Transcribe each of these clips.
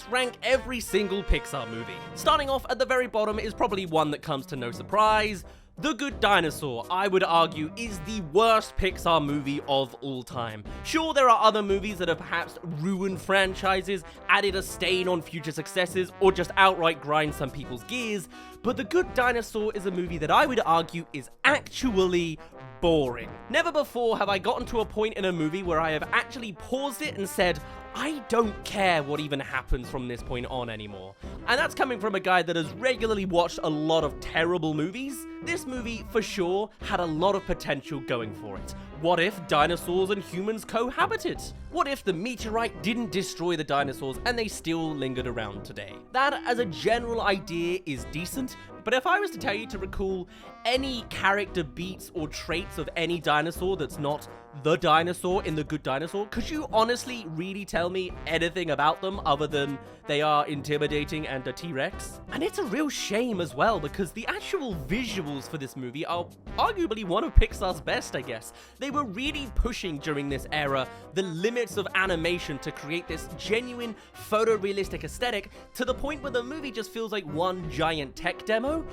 let's rank every single Pixar movie. Starting off at the very bottom is probably one that comes to no surprise. The Good Dinosaur, I would argue, is the worst Pixar movie of all time. Sure, there are other movies that have perhaps ruined franchises, added a stain on future successes, or just outright grind some people's gears, but The Good Dinosaur is a movie that I would argue is actually boring. Never before have I gotten to a point in a movie where I have actually paused it and said, I don't care what even happens from this point on anymore. And that's coming from a guy that has regularly watched a lot of terrible movies. This movie, for sure, had a lot of potential going for it. What if dinosaurs and humans cohabited? What if the meteorite didn't destroy the dinosaurs and they still lingered around today? That, as a general idea, is decent, but if I was to tell you to recall any character beats or traits of any dinosaur that's not the dinosaur in The Good Dinosaur, could you honestly really tell me anything about them other than they are intimidating and a T-Rex? And it's a real shame as well, because the actual visuals for this movie are arguably one of Pixar's best, I guess. They were really pushing during this era the limits of animation to create this genuine photorealistic aesthetic to the point where the movie just feels like one giant tech demo.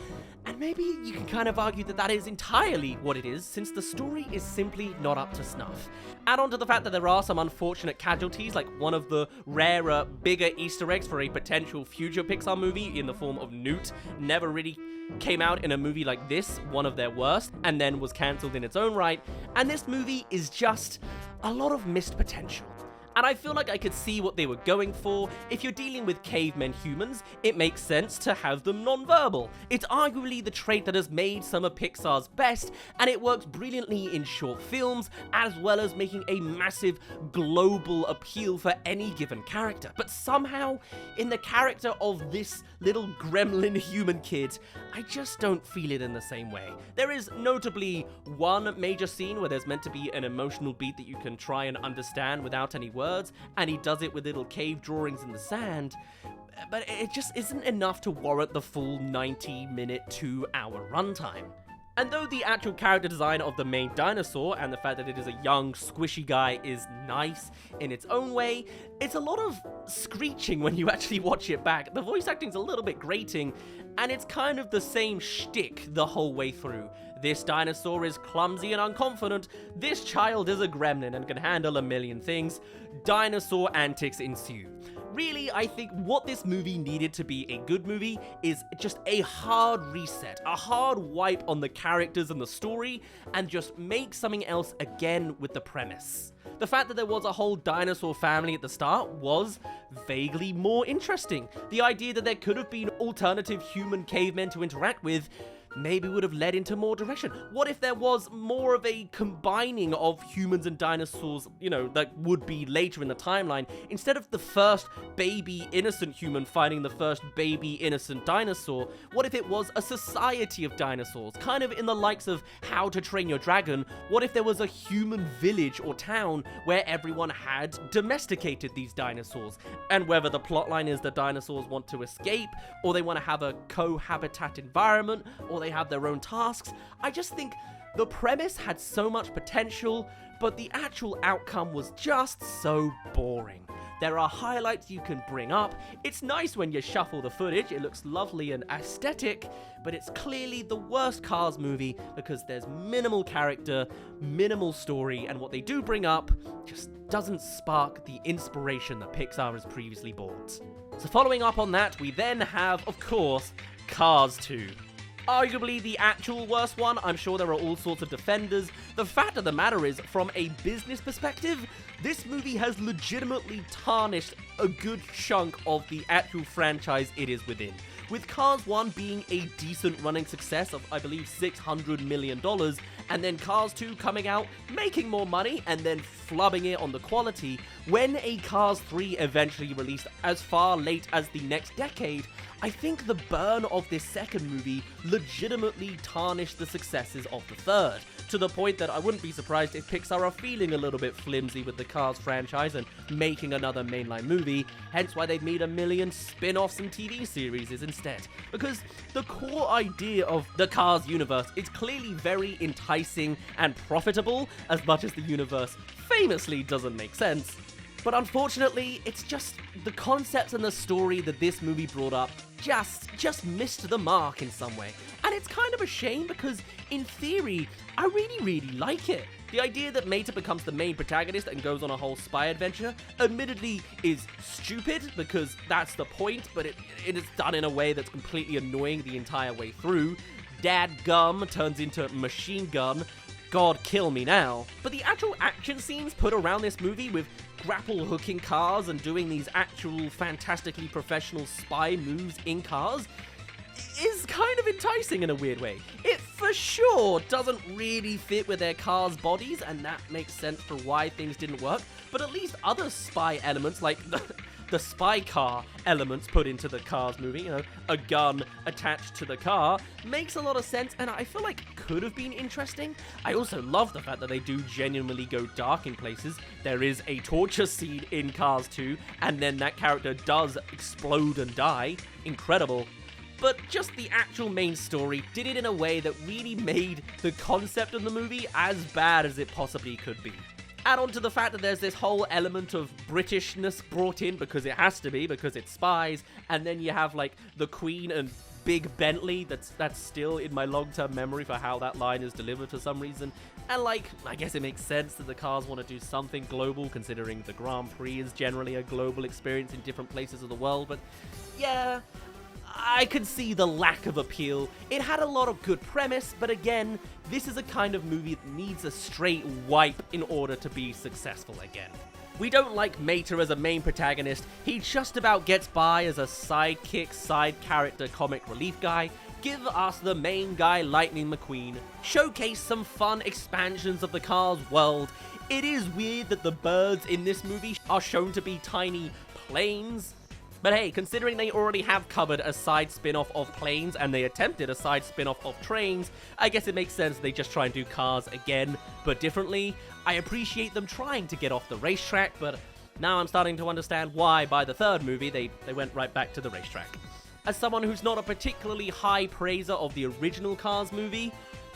And maybe you can kind of argue that that is entirely what it is, since the story is simply not up to snuff. Add on to the fact that there are some unfortunate casualties, like one of the rarer, bigger Easter eggs for a potential future Pixar movie in the form of Newt never really came out in a movie like this, one of their worst, and then was cancelled in its own right, and this movie is just a lot of missed potential. And I feel like I could see what they were going for. If you're dealing with cavemen humans, it makes sense to have them non-verbal. It's arguably the trait that has made some of Pixar's best, and it works brilliantly in short films, as well as making a massive global appeal for any given character. But somehow, in the character of this little gremlin human kid, I just don't feel it in the same way. There is notably one major scene where there's meant to be an emotional beat that you can try and understand without any words, and he does it with little cave drawings in the sand, but it just isn't enough to warrant the full 90-minute, 2-hour runtime. And though the actual character design of the main dinosaur and the fact that it is a young, squishy guy is nice in its own way, it's a lot of screeching when you actually watch it back. The voice acting's a little bit grating, and it's kind of the same shtick the whole way through. This dinosaur is clumsy and unconfident. This child is a gremlin and can handle a million things. Dinosaur antics ensue. Really, I think what this movie needed to be a good movie is just a hard reset, a hard wipe on the characters and the story, and just make something else again with the premise. The fact that there was a whole dinosaur family at the start was vaguely more interesting. The idea that there could have been alternative human cavemen to interact with maybe would have led into more direction. What if there was more of a combining of humans and dinosaurs, that would be later in the timeline, instead of the first baby innocent human fighting the first baby innocent dinosaur? What if it was a society of dinosaurs, kind of in the likes of How to Train Your Dragon? What if there was a human village or town where everyone had domesticated these dinosaurs? And whether the plotline is the dinosaurs want to escape, or they want to have a cohabitat environment, or they have their own tasks, I just think the premise had so much potential, but the actual outcome was just so boring. There are highlights you can bring up. It's nice when you shuffle the footage, it looks lovely and aesthetic, but it's clearly the worst Cars movie because there's minimal character, minimal story, and what they do bring up just doesn't spark the inspiration that Pixar has previously brought. So following up on that, we then have, of course, Cars 2. Arguably the actual worst one. I'm sure there are all sorts of defenders. The fact of the matter is, from a business perspective, this movie has legitimately tarnished a good chunk of the actual franchise it is within. With Cars 1 being a decent running success of, I believe, $600 million, and then Cars 2 coming out, making more money, and then flubbing it on the quality, when a Cars 3 eventually released as far late as the next decade, I think the burn of this second movie legitimately tarnished the successes of the third, to the point that I wouldn't be surprised if Pixar are feeling a little bit flimsy with the Cars franchise and making another mainline movie, hence why they've made a million spin-offs and TV series instead. Because the core idea of the Cars universe is clearly very enticing and profitable, as much as the universe famously doesn't make sense. But unfortunately, it's just the concepts and the story that this movie brought up just missed the mark in some way. And it's kind of a shame because, in theory, I really like it. The idea that Mater becomes the main protagonist and goes on a whole spy adventure, admittedly, is stupid because that's the point, but it is done in a way that's completely annoying the entire way through. Dad Gum turns into Machine Gun. God kill me now. But the actual action scenes put around this movie with grapple hooking cars and doing these actual fantastically professional spy moves in cars is kind of enticing in a weird way. It for sure doesn't really fit with their cars' bodies, and that makes sense for why things didn't work, but at least other spy elements like the spy car elements put into the Cars movie, you know, a gun attached to the car, makes a lot of sense, and I feel like could have been interesting. I also love the fact that they do genuinely go dark in places. There is a torture scene in Cars 2, and then that character does explode and die. Incredible. But just the actual main story did it in a way that really made the concept of the movie as bad as it possibly could be. Add on to the fact that there's this whole element of Britishness brought in because it has to be, because it's spies, and then you have like the Queen and Big Bentley, that's still in my long-term memory for how that line is delivered for some reason. And like, I guess it makes sense that the Cars want to do something global, considering the Grand Prix is generally a global experience in different places of the world, but yeah, I could see the lack of appeal. It had a lot of good premise, but again, this is a kind of movie that needs a straight wipe in order to be successful again. We don't like Mater as a main protagonist. He just about gets by as a sidekick, side character comic relief guy. Give us the main guy, Lightning McQueen. Showcase some fun expansions of the Cars world. It is weird that the birds in this movie are shown to be tiny planes. But hey, considering they already have covered a side spin-off of planes and they attempted a side spin-off of trains, I guess it makes sense they just try and do cars again, but differently. I appreciate them trying to get off the racetrack, but now I'm starting to understand why by the third movie they went right back to the racetrack. As someone who's not a particularly high praiser of the original Cars movie,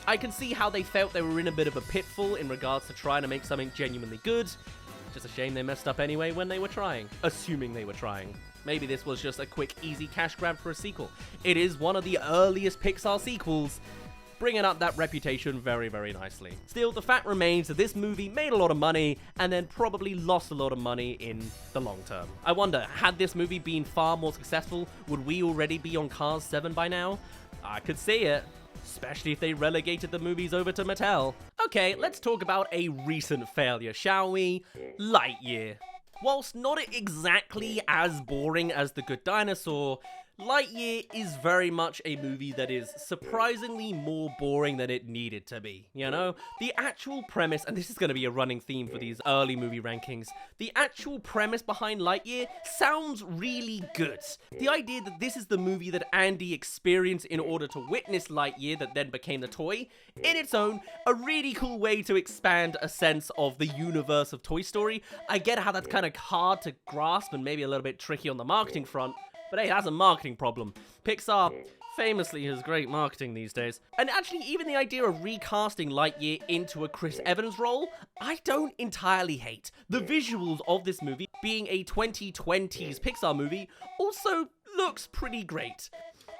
I can see how they felt they were in a bit of a pitfall in regards to trying to make something genuinely good. Just a shame they messed up anyway when they were trying, assuming they were trying. Maybe this was just a quick, easy cash grab for a sequel. It is one of the earliest Pixar sequels, bringing up that reputation very, very nicely. Still, the fact remains that this movie made a lot of money and then probably lost a lot of money in the long term. I wonder, had this movie been far more successful, would we already be on Cars 7 by now? I could see it. Especially if they relegated the movies over to Mattel. Okay, let's talk about a recent failure, shall we? Lightyear. Whilst not exactly as boring as The Good Dinosaur, Lightyear is very much a movie that is surprisingly more boring than it needed to be, you know? The actual premise, and this is going to be a running theme for these early movie rankings, the actual premise behind Lightyear sounds really good. The idea that this is the movie that Andy experienced in order to witness Lightyear that then became the toy, in its own, a really cool way to expand a sense of the universe of Toy Story. I get how that's kind of hard to grasp and maybe a little bit tricky on the marketing front, but hey, that's a marketing problem. Pixar famously has great marketing these days. And actually, even the idea of recasting Lightyear into a Chris Evans role, I don't entirely hate. The visuals of this movie, being a 2020s Pixar movie, also looks pretty great.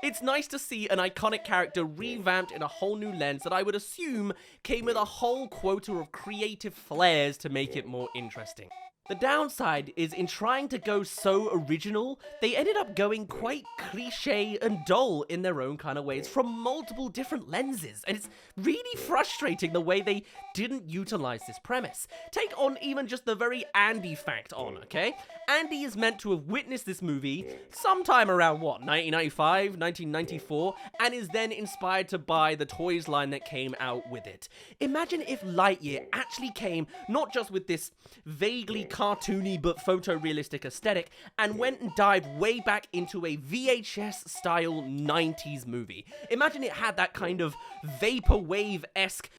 It's nice to see an iconic character revamped in a whole new lens that I would assume came with a whole quota of creative flares to make it more interesting. The downside is in trying to go so original, they ended up going quite cliche and dull in their own kind of ways from multiple different lenses, and it's really frustrating the way they didn't utilize this premise. Take on even just the very Andy fact on, okay? Andy is meant to have witnessed this movie sometime around, 1995, 1994, and is then inspired to buy the toys line that came out with it. Imagine if Lightyear actually came not just with this vaguely cartoony but photorealistic aesthetic and went and dived way back into a VHS-style 90s movie. Imagine it had that kind of vaporwave-esque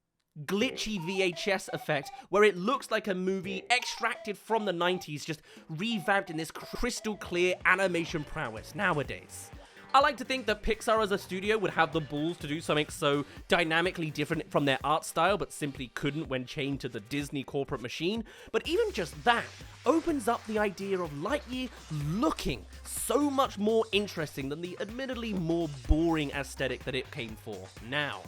glitchy VHS effect where it looks like a movie extracted from the 90s, just revamped in this crystal clear animation prowess nowadays. I like to think that Pixar as a studio would have the balls to do something so dynamically different from their art style, but simply couldn't when chained to the Disney corporate machine. But even just that opens up the idea of Lightyear looking so much more interesting than the admittedly more boring aesthetic that it came for now.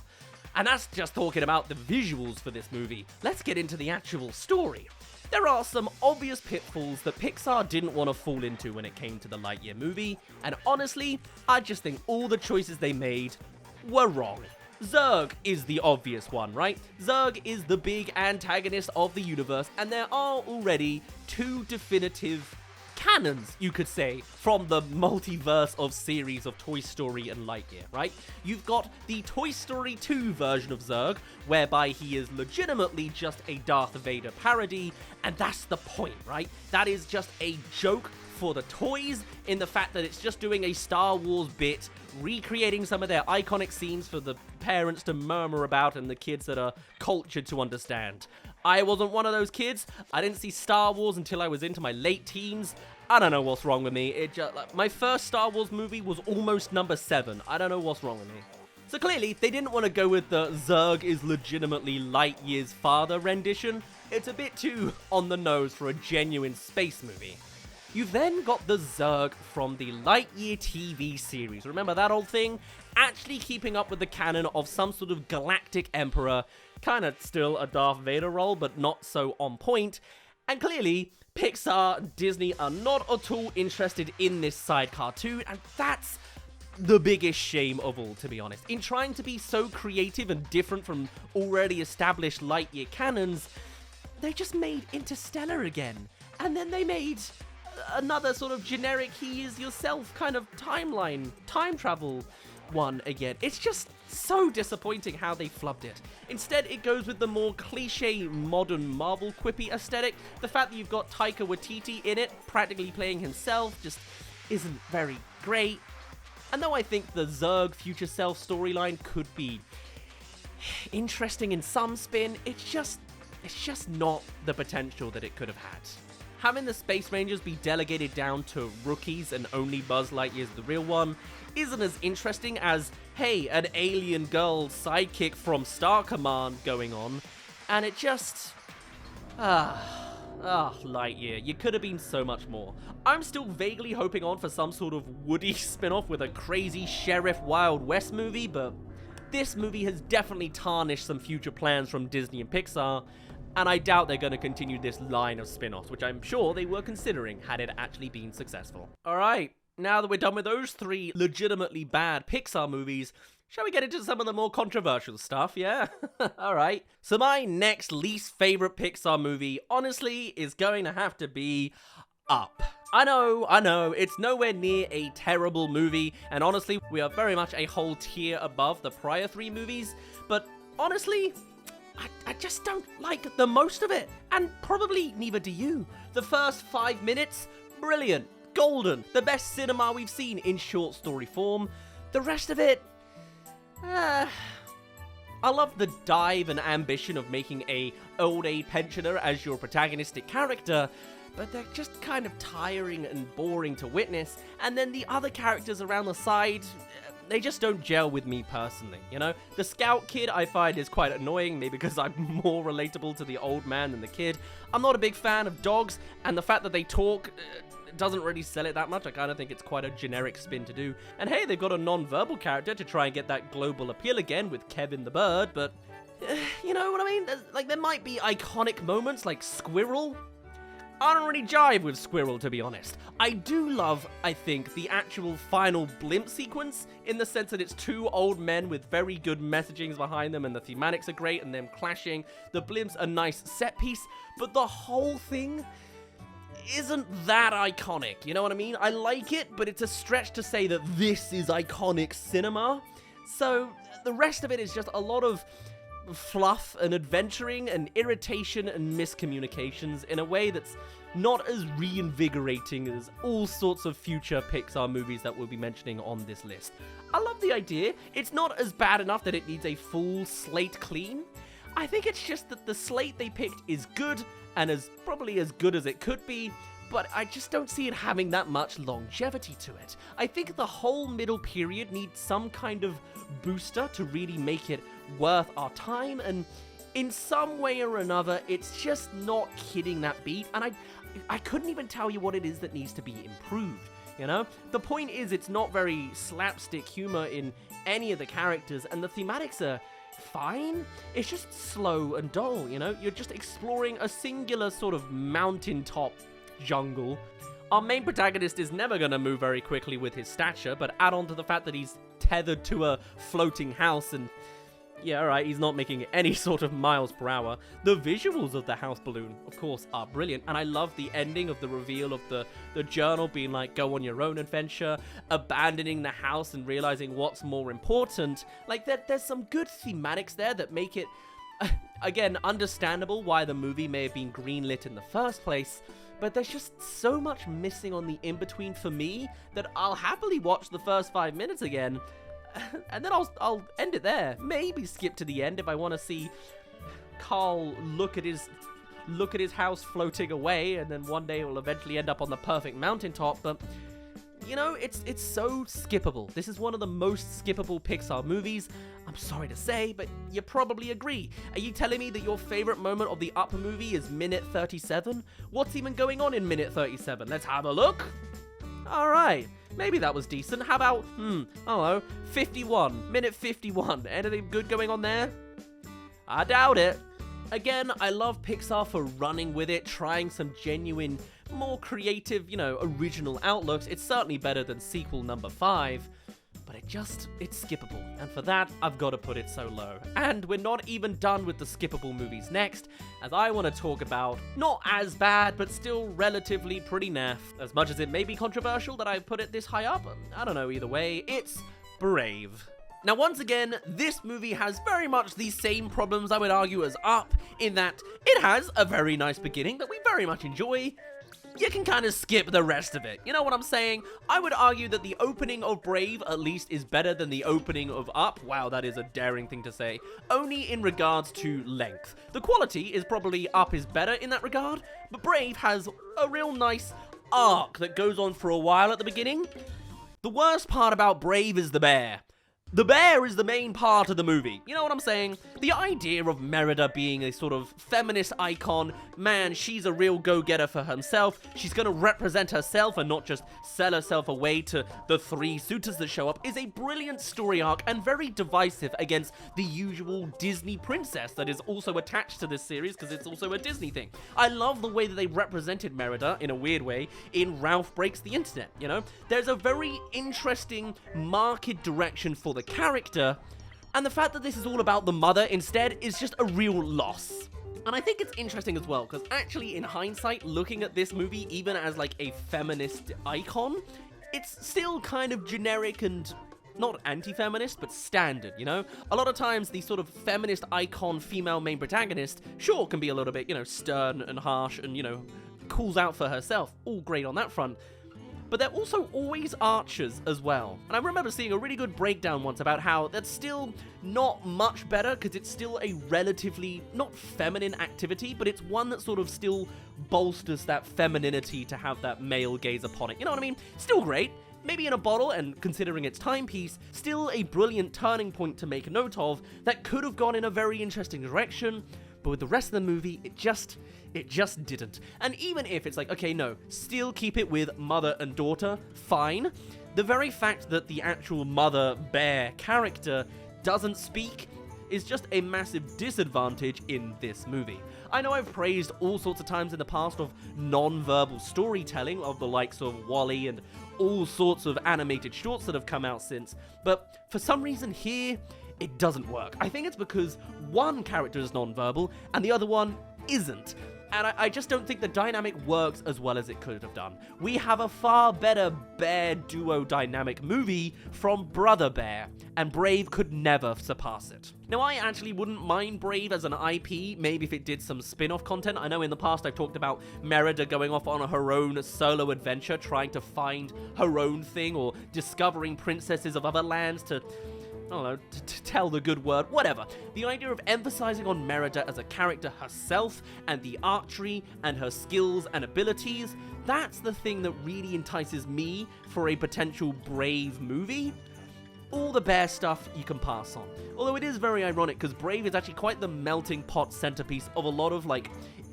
And that's just talking about the visuals for this movie. Let's get into the actual story. There are some obvious pitfalls that Pixar didn't want to fall into when it came to the Lightyear movie, and honestly, I just think all the choices they made were wrong. Zurg is the obvious one, right? Zurg is the big antagonist of the universe, and there are already two definitive canons, you could say, from the multiverse of series of Toy Story and Lightyear, right? You've got the Toy Story 2 version of Zurg, whereby he is legitimately just a Darth Vader parody, and that's the point, right? That is just a joke for the toys in the fact that it's just doing a Star Wars bit, recreating some of their iconic scenes for the parents to murmur about and the kids that are cultured to understand. I wasn't one of those kids. I didn't see Star Wars until I was into my late teens. I don't know what's wrong with me. My first Star Wars movie was almost number 7. I don't know what's wrong with me. So clearly, they didn't want to go with the Zurg is legitimately Lightyear's father rendition. It's a bit too on the nose for a genuine space movie. You've then got the Zurg from the Lightyear TV series. Remember that old thing? Actually keeping up with the canon of some sort of galactic emperor, kind of still a Darth Vader role, but not so on point. And clearly, Pixar, Disney are not at all interested in this side cartoon, and that's the biggest shame of all, to be honest. In trying to be so creative and different from already established Lightyear canons, they just made Interstellar again. And then they made another sort of generic he is yourself kind of timeline, time travel one again. It's just so disappointing how they flubbed it. Instead, it goes with the more cliche modern Marvel quippy aesthetic. The fact that you've got Taika Waititi in it, practically playing himself, just isn't very great. And though I think the Zurg future self storyline could be interesting in some spin, it's just not the potential that it could have had. Having the Space Rangers be delegated down to rookies and only Buzz Lightyear's the real one isn't as interesting as, hey, an alien girl sidekick from Star Command going on, and it just... Lightyear, you could have been so much more. I'm still vaguely hoping on for some sort of Woody spin-off with a crazy Sheriff Wild West movie, but this movie has definitely tarnished some future plans from Disney and Pixar, and I doubt they're going to continue this line of spin-offs, which I'm sure they were considering had it actually been successful. Alright, now that we're done with those 3 legitimately bad Pixar movies, shall we get into some of the more controversial stuff, yeah? Alright, so my next least favorite Pixar movie, honestly, is going to have to be Up. I know, it's nowhere near a terrible movie, and honestly, we are very much a whole tier above the prior 3 movies, but honestly, I just don't like the most of it, and probably neither do you. The first 5 minutes, brilliant, golden, the best cinema we've seen in short story form. The rest of it, I love the dive and ambition of making a old age pensioner as your protagonistic character, but they're just kind of tiring and boring to witness, and then the other characters around the side, they just don't gel with me personally, you know? The scout kid I find is quite annoying, maybe because I'm more relatable to the old man than the kid. I'm not a big fan of dogs, and the fact that they talk doesn't really sell it that much. I kind of think it's quite a generic spin to do. And hey, they've got a non-verbal character to try and get that global appeal again with Kevin the bird, but you know what I mean? There might be iconic moments like Squirrel. I don't really jive with Squirrel, to be honest. I do love, I think, the actual final blimp sequence, in the sense that it's 2 old men with very good messagings behind them, and the thematics are great, and them clashing. The blimp's a nice set piece, but the whole thing isn't that iconic, you know what I mean? I like it, but it's a stretch to say that this is iconic cinema. So, the rest of it is just a lot of fluff and adventuring and irritation and miscommunications in a way that's not as reinvigorating as all sorts of future Pixar movies that we'll be mentioning on this list. I love the idea. It's not as bad enough that it needs a full slate clean. I think it's just that the slate they picked is good, and probably as good as it could be, but I just don't see it having that much longevity to it. I think the whole middle period needs some kind of booster to really make it worth our time, and in some way or another, it's just not hitting that beat, and I couldn't even tell you what it is that needs to be improved, you know? The point is, it's not very slapstick humor in any of the characters, and the thematics are fine. It's just slow and dull, you know? You're just exploring a singular sort of mountaintop jungle. Our main protagonist is never going to move very quickly with his stature, but add on to the fact that he's tethered to a floating house and yeah, alright, he's not making any sort of miles per hour. The visuals of the house balloon, of course, are brilliant, and I love the ending of the reveal of the journal being like, go on your own adventure, abandoning the house and realizing what's more important. Like, there's some good thematics there that make it, again, understandable why the movie may have been greenlit in the first place, but there's just so much missing on the in-between for me that I'll happily watch the first 5 minutes again, and then I'll end it there. Maybe skip to the end if I want to see Carl look at his house floating away, and then one day it will eventually end up on the perfect mountaintop. But you know, it's so skippable. This is one of the most skippable Pixar movies. I'm sorry to say, but you probably agree. Are you telling me that your favorite moment of the Up movie is minute 37? What's even going on in minute 37? Let's have a look. Alright, maybe that was decent. How about, I don't know, 51, minute 51. Anything good going on there? I doubt it. Again, I love Pixar for running with it, trying some genuine, more creative, you know, original outlooks. It's certainly better than sequel number 5, but it's skippable, and for that, I've got to put it so low. And we're not even done with the skippable movies next, as I want to talk about, not as bad, but still relatively pretty naff. As much as it may be controversial that I put it this high up, I don't know either way, it's Brave. Now, once again, this movie has very much the same problems I would argue as Up, in that it has a very nice beginning that we very much enjoy. You can kind of skip the rest of it. You know what I'm saying? I would argue that the opening of Brave, at least, is better than the opening of Up. Wow, that is a daring thing to say. Only in regards to length. The quality is probably Up is better in that regard, but Brave has a real nice arc that goes on for a while at the beginning. The worst part about Brave is the bear. The bear is the main part of the movie. You know what I'm saying? The idea of Merida being a sort of feminist icon, man, she's a real go-getter for herself. She's gonna represent herself and not just sell herself away to the 3 suitors that show up, is a brilliant story arc and very divisive against the usual Disney princess that is also attached to this series because it's also a Disney thing. I love the way that they represented Merida, in a weird way, in Ralph Breaks the Internet, you know? There's a very interesting, marked direction for the character, and the fact that this is all about the mother instead is just a real loss. And I think it's interesting as well, because actually in hindsight, looking at this movie even as like a feminist icon, it's still kind of generic and not anti-feminist, but standard, you know? A lot of times the sort of feminist icon female main protagonist, sure, can be a little bit, you know, stern and harsh and, you know, calls out for herself. All great on that front. But they're also always archers as well. And I remember seeing a really good breakdown once about how that's still not much better because it's still a relatively, not feminine activity, but it's one that sort of still bolsters that femininity to have that male gaze upon it. You know what I mean? Still great. Maybe in a bottle, and considering its timepiece, still a brilliant turning point to make note of that could have gone in a very interesting direction, but with the rest of the movie, it just didn't. And even if it's like, okay, no, still keep it with mother and daughter, fine. The very fact that the actual mother bear character doesn't speak is just a massive disadvantage in this movie. I know I've praised all sorts of times in the past of non-verbal storytelling of the likes of WALL-E and all sorts of animated shorts that have come out since, but for some reason here, it doesn't work. I think it's because one character is non-verbal and the other one isn't. And I just don't think the dynamic works as well as it could have done. We have a far better bear duo dynamic movie from Brother Bear, and Brave could never surpass it. Now, I actually wouldn't mind Brave as an IP, maybe if it did some spin-off content. I know in the past I've talked about Merida going off on her own solo adventure, trying to find her own thing, or discovering princesses of other lands to I don't know, to tell the good word, whatever. The idea of emphasizing on Merida as a character herself, and the archery, and her skills and abilities, that's the thing that really entices me for a potential Brave movie. All the bear stuff you can pass on. Although it is very ironic, because Brave is actually quite the melting pot centerpiece of a lot of, like,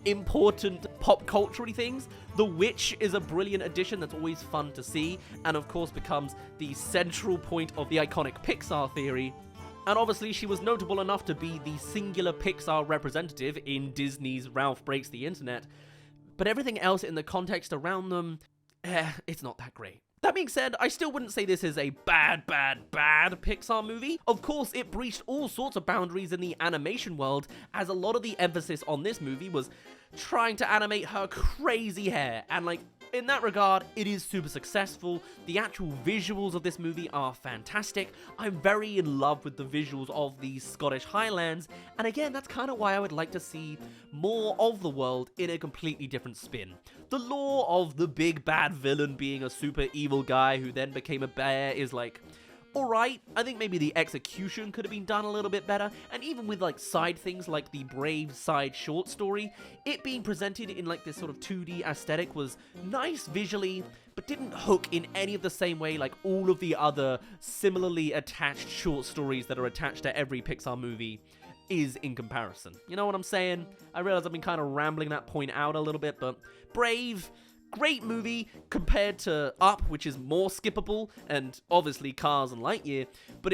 important pop culture-y things. The Witch is a brilliant addition that's always fun to see, and of course becomes the central point of the iconic Pixar theory. And obviously she was notable enough to be the singular Pixar representative in Disney's Ralph Breaks the Internet. But everything else in the context around them, it's not that great. That being said, I still wouldn't say this is a bad Pixar movie. Of course, it breached all sorts of boundaries in the animation world, as a lot of the emphasis on this movie was trying to animate her crazy hair, and like, in that regard, it is super successful. The actual visuals of this movie are fantastic. I'm very in love with the visuals of the Scottish Highlands, and again, that's kind of why I would like to see more of the world in a completely different spin. The lore of the big bad villain being a super evil guy who then became a bear is like, alright. I think maybe the execution could have been done a little bit better, and even with like side things like the Brave side short story, it being presented in like this sort of 2D aesthetic was nice visually, but didn't hook in any of the same way like all of the other similarly attached short stories that are attached to every Pixar movie is in comparison. You know what I'm saying? I realize I've been kind of rambling that point out a little bit, but Brave, great movie compared to Up, which is more skippable, and obviously Cars and Lightyear, but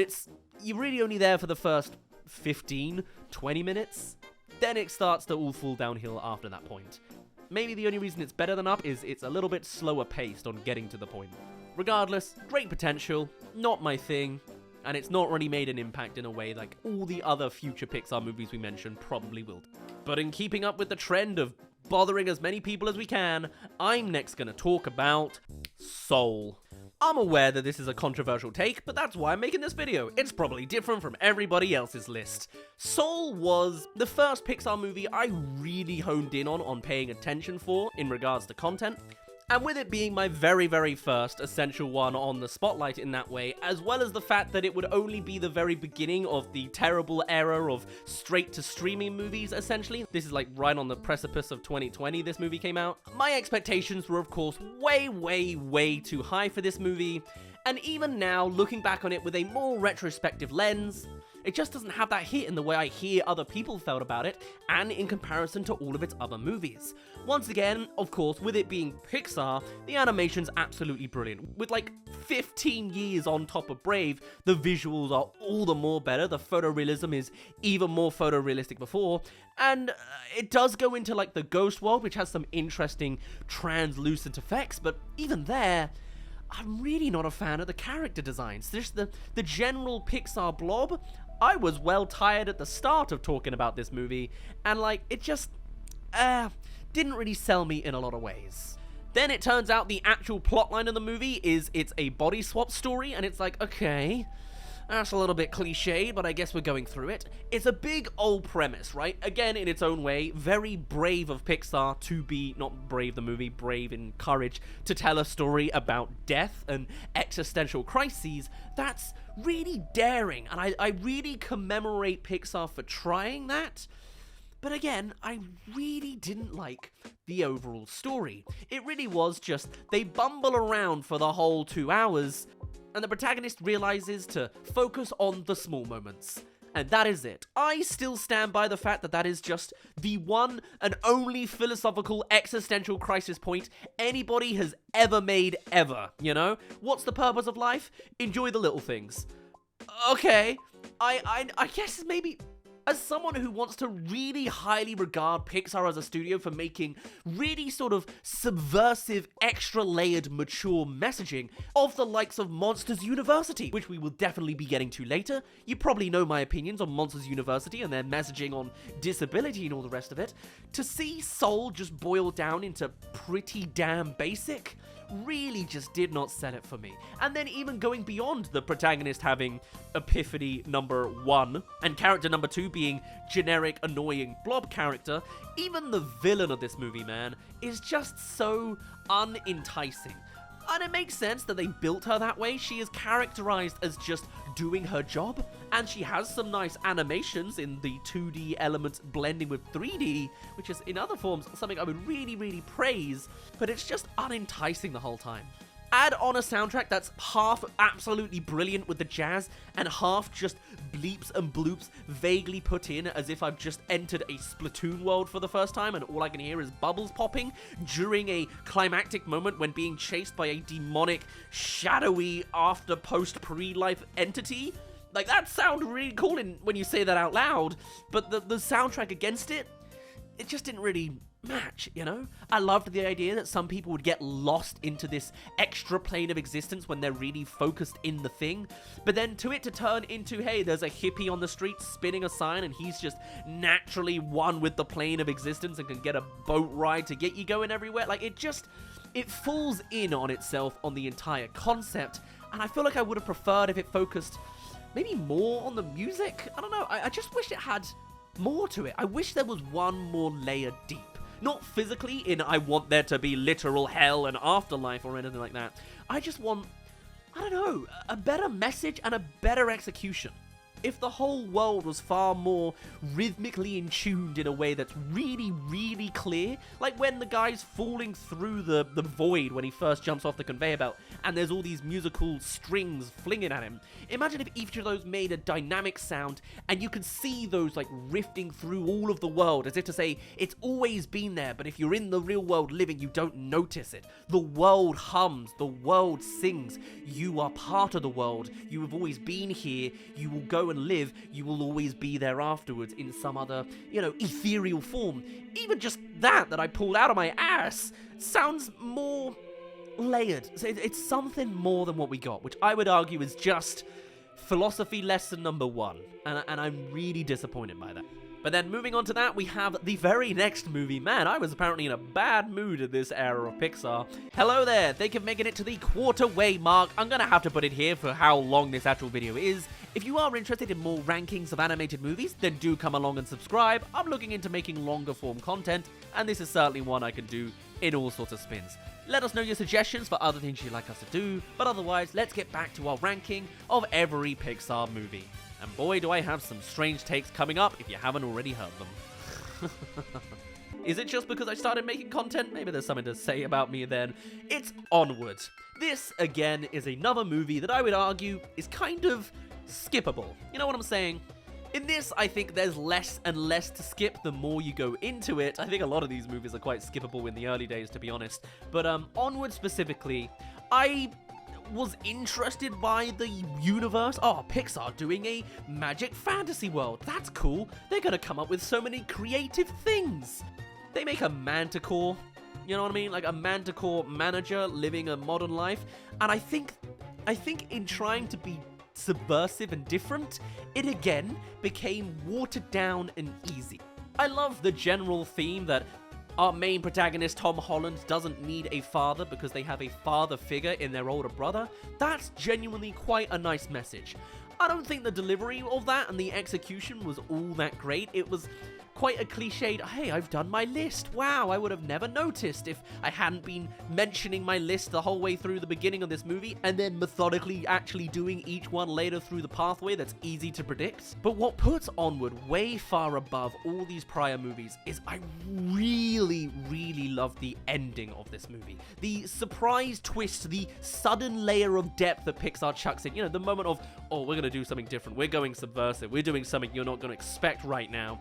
you're really only there for the first 15, 20 minutes. Then it starts to all fall downhill after that point. Maybe the only reason it's better than Up is it's a little bit slower paced on getting to the point. Regardless, great potential, not my thing, and it's not really made an impact in a way like all the other future Pixar movies we mentioned probably will. But in keeping up with the trend of bothering as many people as we can, I'm next gonna talk about Soul. I'm aware that this is a controversial take, but that's why I'm making this video. It's probably different from everybody else's list. Soul was the first Pixar movie I really honed in on paying attention for in regards to content. And with it being my very first essential one on the spotlight in that way, as well as the fact that it would only be the very beginning of the terrible era of straight-to-streaming movies, essentially. This is like right on the precipice of 2020 this movie came out. My expectations were of course way too high for this movie, and even now, looking back on it with a more retrospective lens, it just doesn't have that hit in the way I hear other people felt about it, and in comparison to all of its other movies. Once again, of course, with it being Pixar, the animation's absolutely brilliant. With like 15 years on top of Brave, the visuals are all the more better, the photorealism is even more photorealistic before, and it does go into like the ghost world, which has some interesting translucent effects, but even there, I'm really not a fan of the character designs. Just the general Pixar blob, I was well tired at the start of talking about this movie, and like, it just, didn't really sell me in a lot of ways. Then it turns out the actual plotline of the movie is it's a body swap story, and it's like, okay, that's a little bit cliched, but I guess we're going through it. It's a big old premise, right? Again, in its own way, very brave of Pixar to be, not Brave the movie, brave in courage, to tell a story about death and existential crises. That's really daring, and I really commemorate Pixar for trying that. But again, I really didn't like the overall story. It really was just, they bumble around for the whole 2 hours, and the protagonist realizes to focus on the small moments. And that is it. I still stand by the fact that that is just the one and only philosophical existential crisis point anybody has ever made ever, you know? What's the purpose of life? Enjoy the little things. Okay, I guess maybe, as someone who wants to really highly regard Pixar as a studio for making really sort of subversive, extra-layered, mature messaging of the likes of Monsters University, which we will definitely be getting to later. You probably know my opinions on Monsters University and their messaging on disability and all the rest of it. To see Soul just boil down into pretty damn basic really just did not sell it for me. And then even going beyond the protagonist having epiphany number 1 and character number 2 being generic, annoying blob character, even the villain of this movie, man, is just so unenticing. And it makes sense that they built her that way. She is characterized as just doing her job, and she has some nice animations in the 2D elements blending with 3D, which is in other forms something I would really, really praise, but it's just unenticing the whole time. Add on a soundtrack that's half absolutely brilliant with the jazz and half just bleeps and bloops vaguely put in as if I've just entered a Splatoon world for the first time and all I can hear is bubbles popping during a climactic moment when being chased by a demonic, shadowy, after post-pre-life entity. Like, that sounds really cool when you say that out loud, but the soundtrack against it just didn't really match, you know? I loved the idea that some people would get lost into this extra plane of existence when they're really focused in the thing, but then to it to turn into, hey, there's a hippie on the street spinning a sign and he's just naturally one with the plane of existence and can get a boat ride to get you going everywhere. Like, it falls in on itself on the entire concept, and I feel like I would have preferred if it focused maybe more on the music. I don't know, I just wish it had more to it. I wish there was one more layer deep. Not physically in I want there to be literal hell and afterlife or anything like that. I just want, I don't know, a better message and a better execution. If the whole world was far more rhythmically in tuned in a way that's really, really clear, like when the guy's falling through the void when he first jumps off the conveyor belt, and there's all these musical strings flinging at him. Imagine if each of those made a dynamic sound, and you could see those like rifting through all of the world, as if to say, it's always been there, but if you're in the real world living, you don't notice it. The world hums, the world sings, you are part of the world, you have always been here, you will go and live, you will always be there afterwards in some other, you know, ethereal form. Even just that I pulled out of my ass sounds more layered. So it's something more than what we got, which I would argue is just philosophy lesson number one, and I'm really disappointed by that. But then moving on to that, we have the very next movie. Man, I was apparently in a bad mood at this era of Pixar. Hello there, thank you for making it to the quarter-way mark. I'm gonna have to put it here for how long this actual video is. If you are interested in more rankings of animated movies, then do come along and subscribe. I'm looking into making longer form content, and this is certainly one I can do in all sorts of spins. Let us know your suggestions for other things you'd like us to do, but otherwise, let's get back to our ranking of every Pixar movie. And boy, do I have some strange takes coming up if you haven't already heard them. Is it just because I started making content? Maybe there's something to say about me then. It's Onward. This, again, is another movie that I would argue is kind of skippable. You know what I'm saying? In this, I think there's less and less to skip the more you go into it. I think a lot of these movies are quite skippable in the early days, to be honest. But Onward specifically, I was interested by the universe. Oh, Pixar doing a magic fantasy world. That's cool. They're gonna come up with so many creative things. They make a manticore, you know what I mean? Like a manticore manager living a modern life. And I think in trying to be subversive and different, it again became watered down and easy. I love the general theme that our main protagonist, Tom Holland, doesn't need a father because they have a father figure in their older brother. That's genuinely quite a nice message. I don't think the delivery of that and the execution was all that great. It was quite a cliched, hey, I've done my list. Wow, I would have never noticed if I hadn't been mentioning my list the whole way through the beginning of this movie and then methodically actually doing each one later through the pathway that's easy to predict. But what puts Onward way far above all these prior movies is I really, really love the ending of this movie. The surprise twist, the sudden layer of depth that Pixar chucks in. You know, the moment of, oh, we're going to do something different. We're going subversive. We're doing something you're not going to expect right now.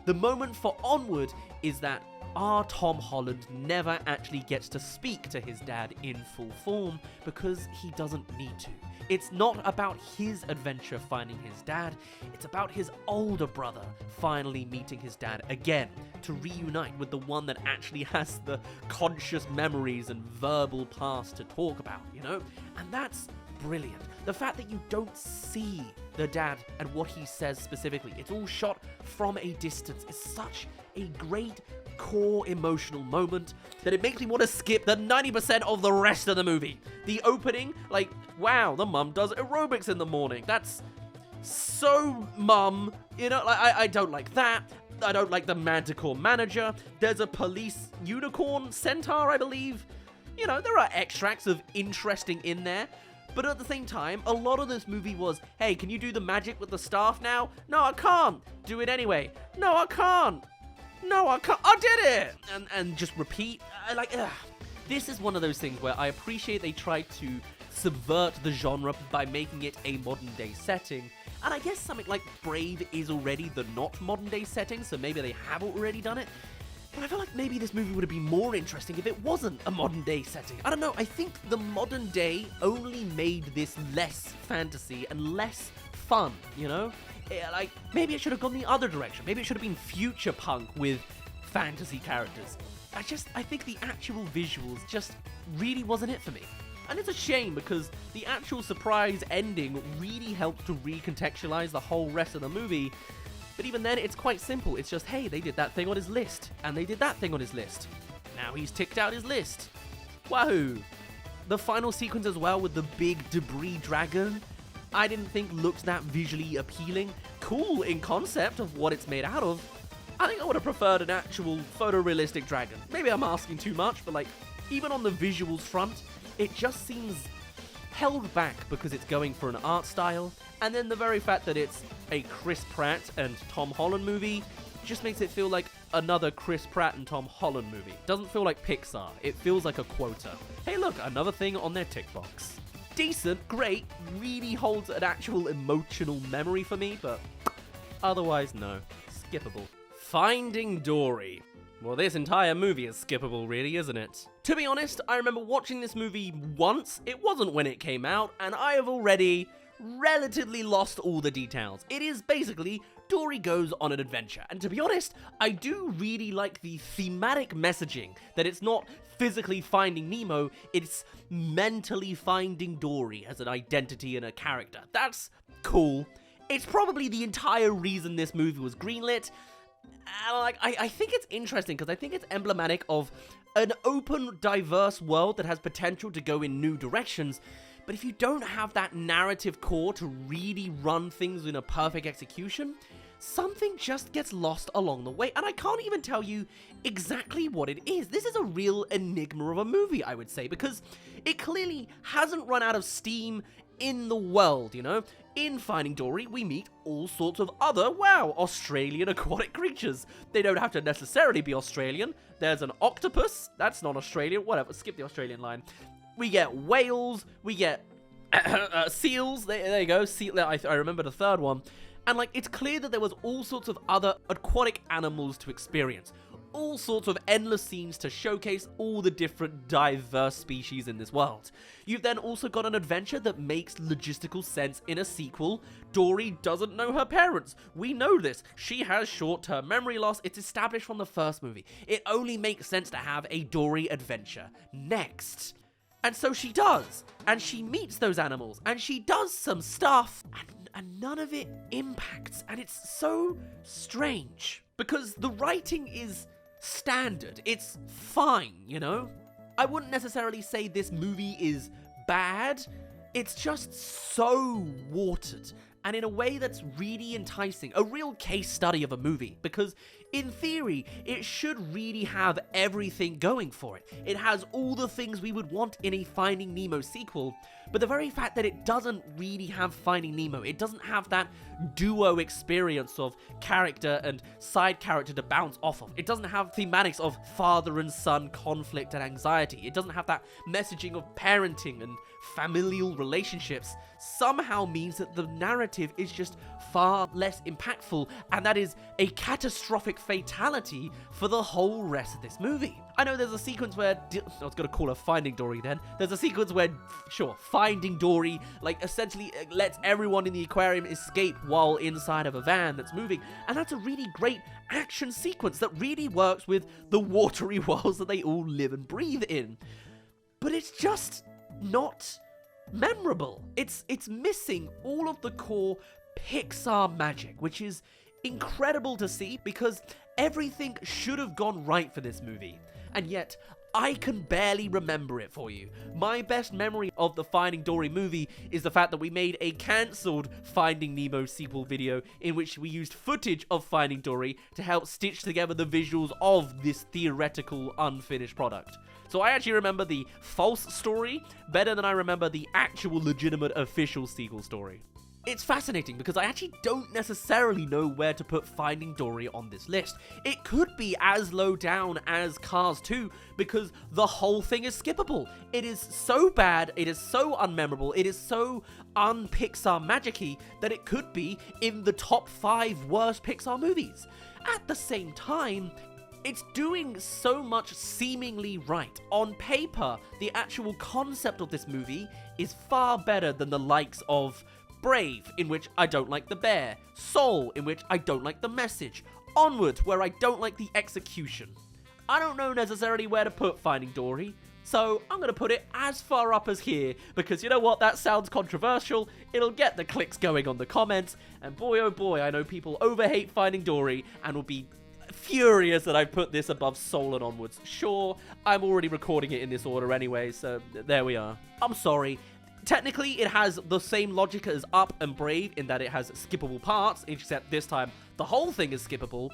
The moment for Onward is that our Tom Holland never actually gets to speak to his dad in full form because he doesn't need to. It's not about his adventure finding his dad, it's about his older brother finally meeting his dad again to reunite with the one that actually has the conscious memories and verbal past to talk about, you know? And that's brilliant. The fact that you don't see the dad and what he says specifically, it's all shot from a distance, is such a great core emotional moment that it makes me want to skip the 90% of the rest of the movie. The opening, like, wow, the mum does aerobics in the morning. That's so mum, you know, like, I don't like that. I don't like the manticore manager. There's a police unicorn centaur, I believe. You know, there are extracts of interesting in there. But at the same time, a lot of this movie was, hey, can you do the magic with the staff now? No, I can't. Do it anyway. No, I can't. No, I can't. I did it. And just repeat. This is one of those things where I appreciate they tried to subvert the genre by making it a modern day setting. And I guess something like Brave is already the not modern day setting, so maybe they have already done it. But I feel like maybe this movie would have been more interesting if it wasn't a modern day setting. I don't know, I think the modern day only made this less fantasy and less fun, you know? Like, maybe it should have gone the other direction. Maybe it should have been future punk with fantasy characters. I think the actual visuals just really wasn't it for me. And it's a shame because the actual surprise ending really helped to recontextualize the whole rest of the movie. But even then, it's quite simple. It's just, hey, they did that thing on his list, and they did that thing on his list. Now he's ticked out his list. Wahoo! The final sequence as well with the big debris dragon, I didn't think looked that visually appealing. Cool in concept of what it's made out of. I think I would have preferred an actual photorealistic dragon. Maybe I'm asking too much, but like, even on the visuals front, it just seems held back because it's going for an art style, and then the very fact that it's a Chris Pratt and Tom Holland movie just makes it feel like another Chris Pratt and Tom Holland movie. Doesn't feel like Pixar, it feels like a quota. Hey look, another thing on their tick box. Decent, great, really holds an actual emotional memory for me, but otherwise no, skippable. Finding Dory. Well, this entire movie is skippable, really, isn't it? To be honest, I remember watching this movie once. It wasn't when it came out, and I have already relatively lost all the details. It is basically Dory goes on an adventure, and to be honest, I do really like the thematic messaging that it's not physically finding Nemo, it's mentally finding Dory as an identity and a character. That's cool. It's probably the entire reason this movie was greenlit. I think it's interesting because I think it's emblematic of an open, diverse world that has potential to go in new directions. But if you don't have that narrative core to really run things in a perfect execution, something just gets lost along the way. And I can't even tell you exactly what it is. This is a real enigma of a movie, I would say, because it clearly hasn't run out of steam in the world, you know? In Finding Dory, we meet all sorts of other, Australian aquatic creatures. They don't have to necessarily be Australian. There's an octopus. That's not Australian. Whatever. Skip the Australian line. We get whales. We get seals. There you go. I remember the third one. And, it's clear that there was all sorts of other aquatic animals to experience. All sorts of endless scenes to showcase all the different diverse species in this world. You've then also got an adventure that makes logistical sense in a sequel. Dory doesn't know her parents. We know this. She has short-term memory loss. It's established from the first movie. It only makes sense to have a Dory adventure next. And so she does. And she meets those animals. And she does some stuff. And none of it impacts. And it's so strange. Because the writing is standard. It's fine, you know? I wouldn't necessarily say this movie is bad. It's just so watered. And in a way that's really enticing. A real case study of a movie. Because in theory, it should really have everything going for it. It has all the things we would want in a Finding Nemo sequel. But the very fact that it doesn't really have Finding Nemo, it doesn't have that duo experience of character and side character to bounce off of. It doesn't have thematics of father and son conflict and anxiety. It doesn't have that messaging of parenting and familial relationships. Somehow means that the narrative is just far less impactful, and that is a catastrophic fatality for the whole rest of this movie. I know there's a sequence where, I was going to call her Finding Dory then, there's a sequence where, Finding Dory, essentially lets everyone in the aquarium escape while inside of a van that's moving, and that's a really great action sequence that really works with the watery worlds that they all live and breathe in. But it's just not memorable. It's missing all of the core Pixar magic, which is incredible to see because everything should have gone right for this movie. And yet, I can barely remember it for you. My best memory of the Finding Dory movie is the fact that we made a cancelled Finding Nemo sequel video in which we used footage of Finding Dory to help stitch together the visuals of this theoretical unfinished product. So I actually remember the false story better than I remember the actual legitimate official sequel story. It's fascinating because I actually don't necessarily know where to put Finding Dory on this list. It could be as low down as Cars 2 because the whole thing is skippable. It is so bad, it is so unmemorable, it is so un-Pixar magic-y that it could be in the top 5 worst Pixar movies. At the same time, it's doing so much seemingly right. On paper, the actual concept of this movie is far better than the likes of Brave, in which I don't like the bear, Soul, in which I don't like the message, Onward, where I don't like the execution. I don't know necessarily where to put Finding Dory, so I'm going to put it as far up as here, because you know what, that sounds controversial, it'll get the clicks going on the comments, and boy oh boy, I know people overhate Finding Dory, and will be furious that I put this above Soul and Onwards. Sure, I'm already recording it in this order anyway, so there we are. I'm sorry. Technically, it has the same logic as Up and Brave in that it has skippable parts, except this time the whole thing is skippable,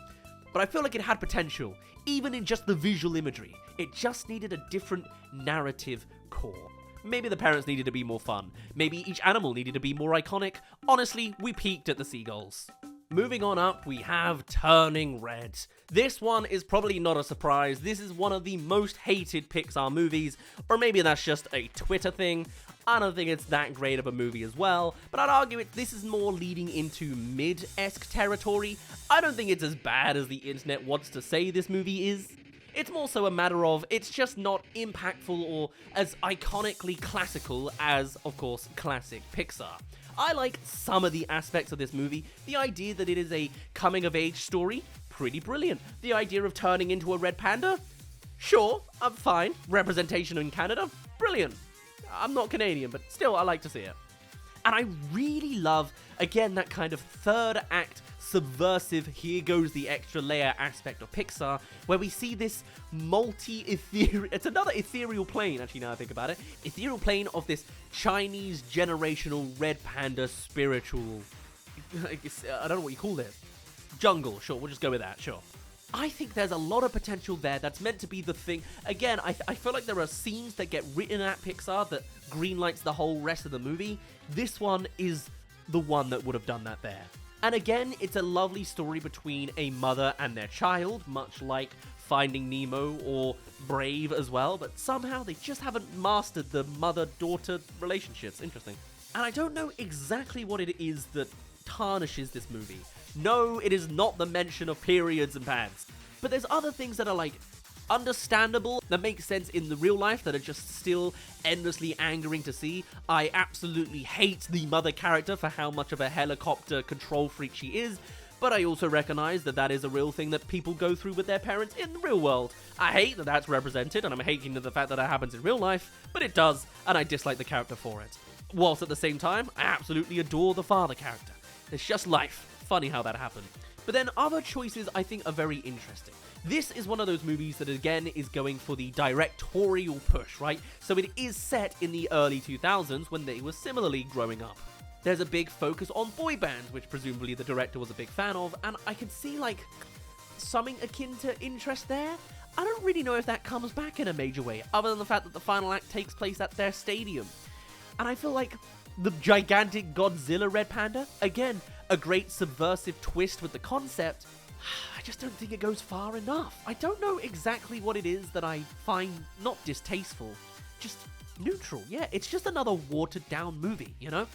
but I feel like it had potential, even in just the visual imagery. It just needed a different narrative core. Maybe the parents needed to be more fun. Maybe each animal needed to be more iconic. Honestly, we peaked at the seagulls. Moving on up, we have Turning Red. This one is probably not a surprise. This is one of the most hated Pixar movies, or maybe that's just a Twitter thing. I don't think it's that great of a movie as well, but I'd argue this is more leading into mid-esque territory. I don't think it's as bad as the internet wants to say this movie is. It's more so a matter of it's just not impactful or as iconically classical as, of course, classic Pixar. I like some of the aspects of this movie. The idea that it is a coming-of-age story, pretty brilliant. The idea of turning into a red panda, sure, I'm fine. Representation in Canada, brilliant. I'm not Canadian, but still, I like to see it. And I really love, again, that kind of third act, subversive, here goes the extra layer aspect of Pixar, where we see this multi-ethereal, it's another ethereal plane, actually, now I think about it, ethereal plane of this Chinese generational red panda spiritual, I don't know what you call it, jungle, sure, we'll just go with that, sure. I think there's a lot of potential there that's meant to be the thing. Again, I feel like there are scenes that get written at Pixar that greenlights the whole rest of the movie. This one is the one that would have done that there. And again, it's a lovely story between a mother and their child, much like Finding Nemo or Brave as well, but somehow they just haven't mastered the mother-daughter relationships. Interesting. And I don't know exactly what it is that tarnishes this movie. No, it is not the mention of periods and pads. But there's other things that are like understandable, that make sense in the real life, that are just still endlessly angering to see. I absolutely hate the mother character for how much of a helicopter control freak she is, but I also recognize that that is a real thing that people go through with their parents in the real world. I hate that that's represented, and I'm hating the fact that it happens in real life, but it does, and I dislike the character for it. Whilst at the same time, I absolutely adore the father character. It's just life. Funny how that happened. But then other choices I think are very interesting. This is one of those movies that again is going for the directorial push, right? So it is set in the early 2000s when they were similarly growing up. There's a big focus on boy bands, which presumably the director was a big fan of, and I can see like something akin to interest there. I don't really know if that comes back in a major way, other than the fact that the final act takes place at their stadium. And I feel like the gigantic Godzilla red panda, again, a great subversive twist with the concept. I just don't think it goes far enough. I don't know exactly what it is that I find not distasteful, just neutral. Yeah, it's just another watered down movie, you know?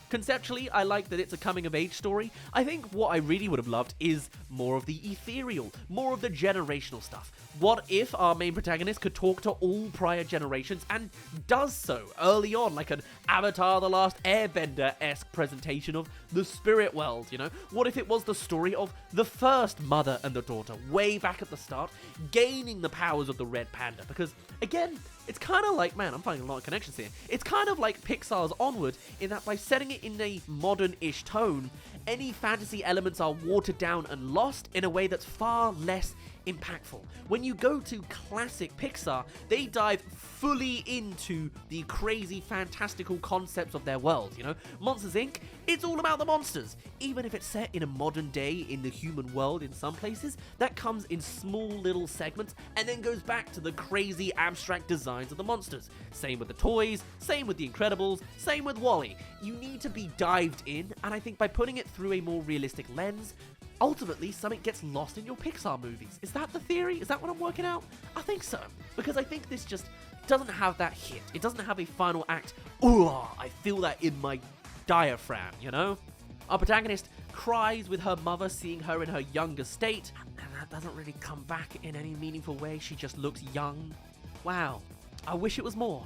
Conceptually, I like that it's a coming-of-age story. I think what I really would have loved is more of the ethereal, more of the generational stuff. What if our main protagonist could talk to all prior generations and does so early on, like an Avatar The Last Airbender-esque presentation of the spirit world, you know? What if it was the story of the first mother and the daughter, way back at the start, gaining the powers of the red panda? Because, again, it's kind of like, man, I'm finding a lot of connections here. It's kind of like Pixar's Onward, in that by setting it in a modern-ish tone, any fantasy elements are watered down and lost in a way that's far less impactful. When you go to classic Pixar, they dive fully into the crazy, fantastical concepts of their world, you know? Monsters, Inc., it's all about the monsters. Even if it's set in a modern day in the human world in some places, that comes in small little segments and then goes back to the crazy abstract designs of the monsters. Same with the toys, same with The Incredibles, same with WALL-E. You need to be dived in, and I think by putting it through a more realistic lens, ultimately something gets lost in your Pixar movies. Is that the theory? Is that what I'm working out? I think so. Because I think this just doesn't have that hit. It doesn't have a final act. Ooh, I feel that in my diaphragm, you know? Our protagonist cries with her mother seeing her in her younger state, and that doesn't really come back in any meaningful way. She just looks young. Wow. I wish it was more.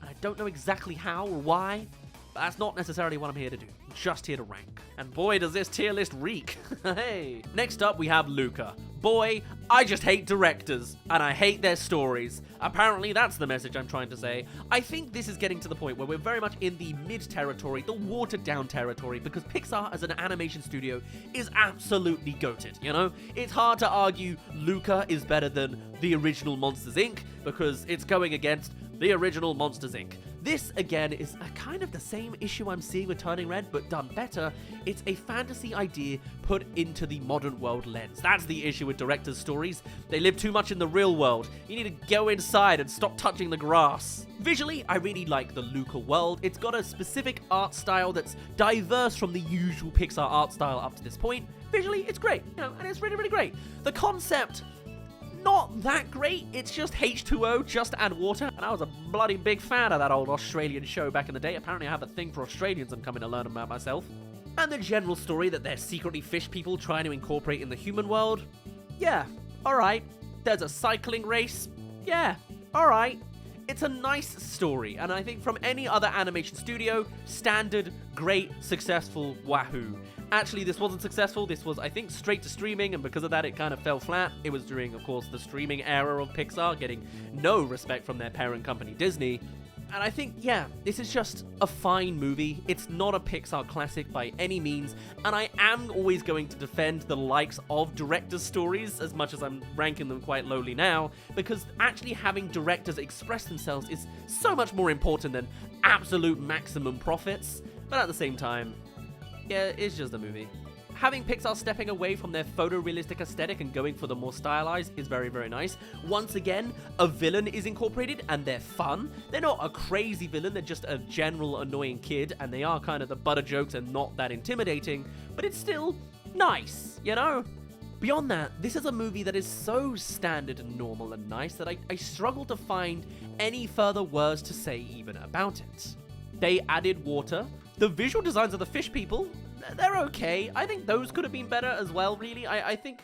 And I don't know exactly how or why, but that's not necessarily what I'm here to do. I'm just here to rank. And boy, does this tier list reek. Hey. Next up, we have Luca. Boy, I just hate directors, and I hate their stories. Apparently, that's the message I'm trying to say. I think this is getting to the point where we're very much in the mid-territory, the watered-down territory, because Pixar as an animation studio is absolutely goated, you know? It's hard to argue Luca is better than the original Monsters, Inc., because it's going against the original Monsters, Inc. This, again, is a kind of the same issue I'm seeing with Turning Red, but done better. It's a fantasy idea put into the modern world lens. That's the issue with directors' stories. They live too much in the real world. You need to go inside and stop touching the grass. Visually, I really like the Luca world. It's got a specific art style that's diverse from the usual Pixar art style up to this point. Visually, it's great, you know, and it's really, really great. The concept, not that great. It's just H2O, just add water. And I was a bloody big fan of that old Australian show back in the day. Apparently I have a thing for Australians I'm coming to learn about myself. And the general story that they're secretly fish people trying to incorporate in the human world. Yeah, alright. There's a cycling race. Yeah, alright. It's a nice story, and I think from any other animation studio, standard, great, successful, wahoo. Actually, this wasn't successful. This was, I think, straight to streaming, and because of that, it kind of fell flat. It was during, of course, the streaming era of Pixar, getting no respect from their parent company, Disney. And I think, yeah, this is just a fine movie. It's not a Pixar classic by any means, and I am always going to defend the likes of directors' stories, as much as I'm ranking them quite lowly now, because actually having directors express themselves is so much more important than absolute maximum profits. But at the same time, yeah, it's just a movie. Having Pixar stepping away from their photorealistic aesthetic and going for the more stylized is very, very nice. Once again, a villain is incorporated and they're fun. They're not a crazy villain, they're just a general annoying kid, and they are kind of the butt of jokes and not that intimidating, but it's still nice, you know? Beyond that, this is a movie that is so standard and normal and nice that I struggle to find any further words to say even about it. They added water. The visual designs of the fish people, they're okay. I think those could have been better as well, really. I think,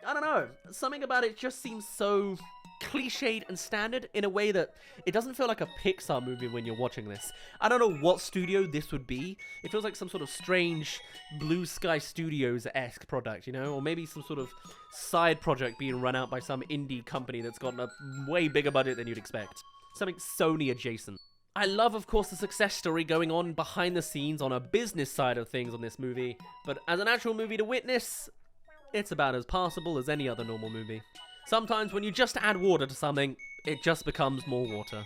I don't know, something about it just seems so cliched and standard in a way that it doesn't feel like a Pixar movie when you're watching this. I don't know what studio this would be. It feels like some sort of strange Blue Sky Studios-esque product, you know? Or maybe some sort of side project being run out by some indie company that's got a way bigger budget than you'd expect. Something Sony adjacent. I love, of course, the success story going on behind the scenes on a business side of things on this movie, but as an actual movie to witness, it's about as passable as any other normal movie. Sometimes when you just add water to something, it just becomes more water.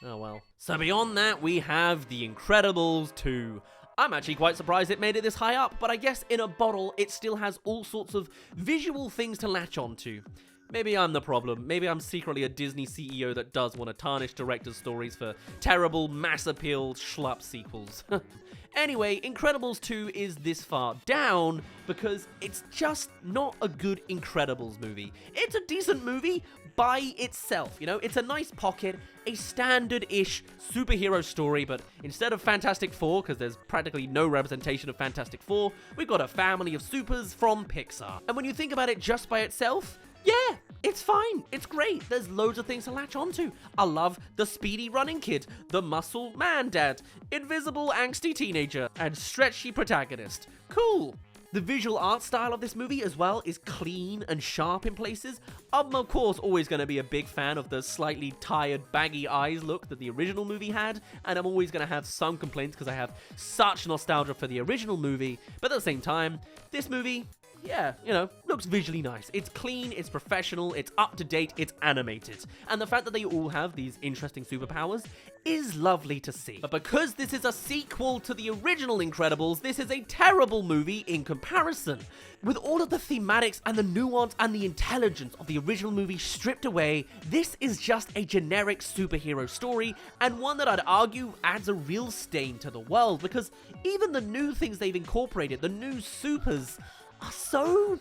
Oh well. So beyond that, we have The Incredibles 2. I'm actually quite surprised it made it this high up, but I guess in a bottle, it still has all sorts of visual things to latch onto. Maybe I'm the problem. Maybe I'm secretly a Disney CEO that does want to tarnish directors' stories for terrible, mass-appeal schlup sequels. Anyway, Incredibles 2 is this far down because it's just not a good Incredibles movie. It's a decent movie by itself, you know? It's a nice pocket, a standard-ish superhero story, but instead of Fantastic Four, because there's practically no representation of Fantastic Four, we've got a family of supers from Pixar. And when you think about it just by itself, yeah, it's fine. It's great. There's loads of things to latch onto. I love the speedy running kid, the muscle man dad, invisible angsty teenager, and stretchy protagonist. Cool. The visual art style of this movie as well is clean and sharp in places. I'm of course always going to be a big fan of the slightly tired baggy eyes look that the original movie had, and I'm always going to have some complaints because I have such nostalgia for the original movie, but at the same time, this movie, yeah, looks visually nice. It's clean, it's professional, it's up to date, it's animated. And the fact that they all have these interesting superpowers is lovely to see. But because this is a sequel to the original Incredibles, this is a terrible movie in comparison. With all of the thematics and the nuance and the intelligence of the original movie stripped away, this is just a generic superhero story, and one that I'd argue adds a real stain to the world, because even the new things they've incorporated, the new supers, are so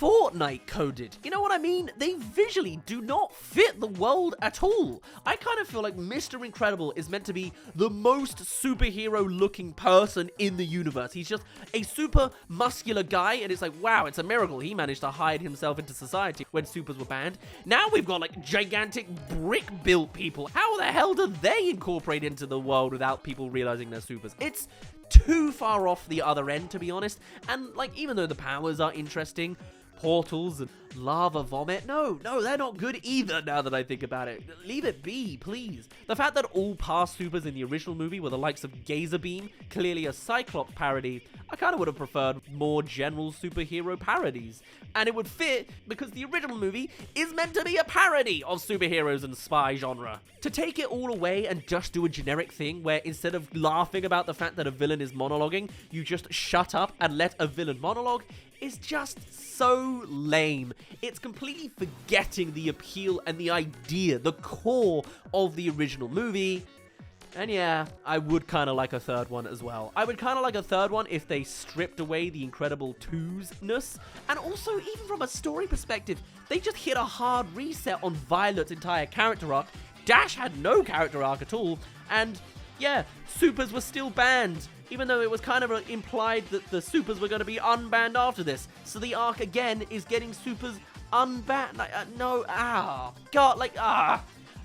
Fortnite coded. You know what I mean? They visually do not fit the world at all. I kind of feel like Mr. Incredible is meant to be the most superhero looking person in the universe. He's just a super muscular guy, and it's like, wow, it's a miracle he managed to hide himself into society when supers were banned. Now we've got like gigantic brick built people. How the hell do they incorporate into the world without people realizing they're supers? It's too far off the other end, to be honest. And like, even though the powers are interesting, portals and lava vomit, no, they're not good either now that I think about it. Leave it be, please. The fact that all past supers in the original movie were the likes of Gazer Beam, clearly a Cyclops parody, I kind of would have preferred more general superhero parodies. And it would fit because the original movie is meant to be a parody of superheroes and spy genre. To take it all away and just do a generic thing where instead of laughing about the fact that a villain is monologuing, you just shut up and let a villain monologue is just so lame. It's completely forgetting the appeal and the idea, the core of the original movie. And yeah, I would kind of like a third one as well. I would kind of like a third one if they stripped away the Incredible 2's-ness. And also, even from a story perspective, they just hit a hard reset on Violet's entire character arc. Dash had no character arc at all. And yeah, supers were still banned, even though it was kind of implied that the supers were going to be unbanned after this. So the arc again is getting supers unbanned.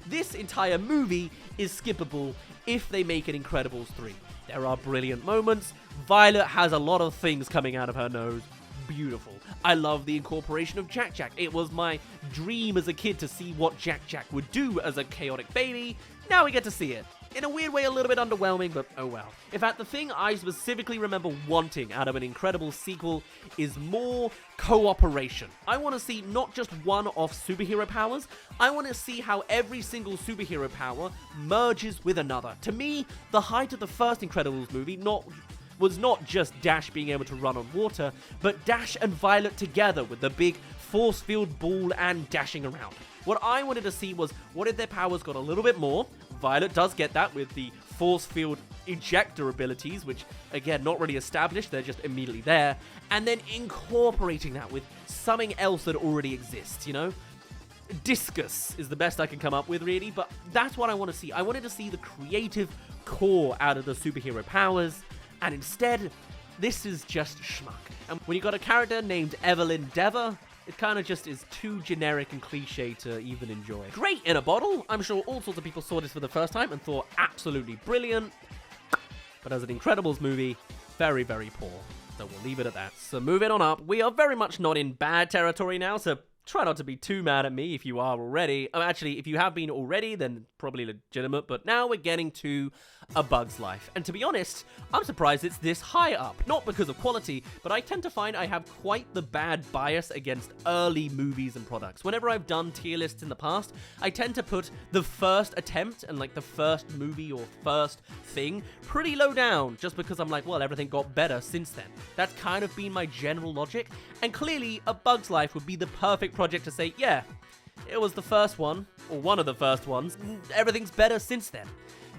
This entire movie is skippable if they make it Incredibles 3. There are brilliant moments. Violet has a lot of things coming out of her nose. Beautiful. I love the incorporation of Jack Jack. It was my dream as a kid to see what Jack Jack would do as a chaotic baby. Now we get to see it. In a weird way, a little bit underwhelming, but oh well. In fact, the thing I specifically remember wanting out of an Incredibles sequel is more cooperation. I want to see not just one-off superhero powers, I want to see how every single superhero power merges with another. To me, the height of the first Incredibles movie was not just Dash being able to run on water, but Dash and Violet together with the big force field ball and dashing around. What I wanted to see was, what if their powers got a little bit more? Violet does get that with the force field ejector abilities, which, again, not really established, they're just immediately there. And then incorporating that with something else that already exists, Discus is the best I can come up with, really, but that's what I want to see. I wanted to see the creative core out of the superhero powers, and instead, this is just schmuck. And when you got a character named Evelyn Dever, it kind of just is too generic and cliche to even enjoy. Great in a bottle. I'm sure all sorts of people saw this for the first time and thought absolutely brilliant. But as an Incredibles movie, very, very poor. So we'll leave it at that. So moving on up, we are very much not in bad territory now, so try not to be too mad at me if you are already. Actually, if you have been already, then probably legitimate. But now we're getting to A Bug's Life. And to be honest, I'm surprised it's this high up. Not because of quality, but I tend to find I have quite the bad bias against early movies and products. Whenever I've done tier lists in the past, I tend to put the first attempt and like the first movie or first thing pretty low down, just because I'm like, well, everything got better since then. That's kind of been my general logic. And clearly, A Bug's Life would be the perfect project to say, yeah, it was the first one, or one of the first ones. Everything's better since then.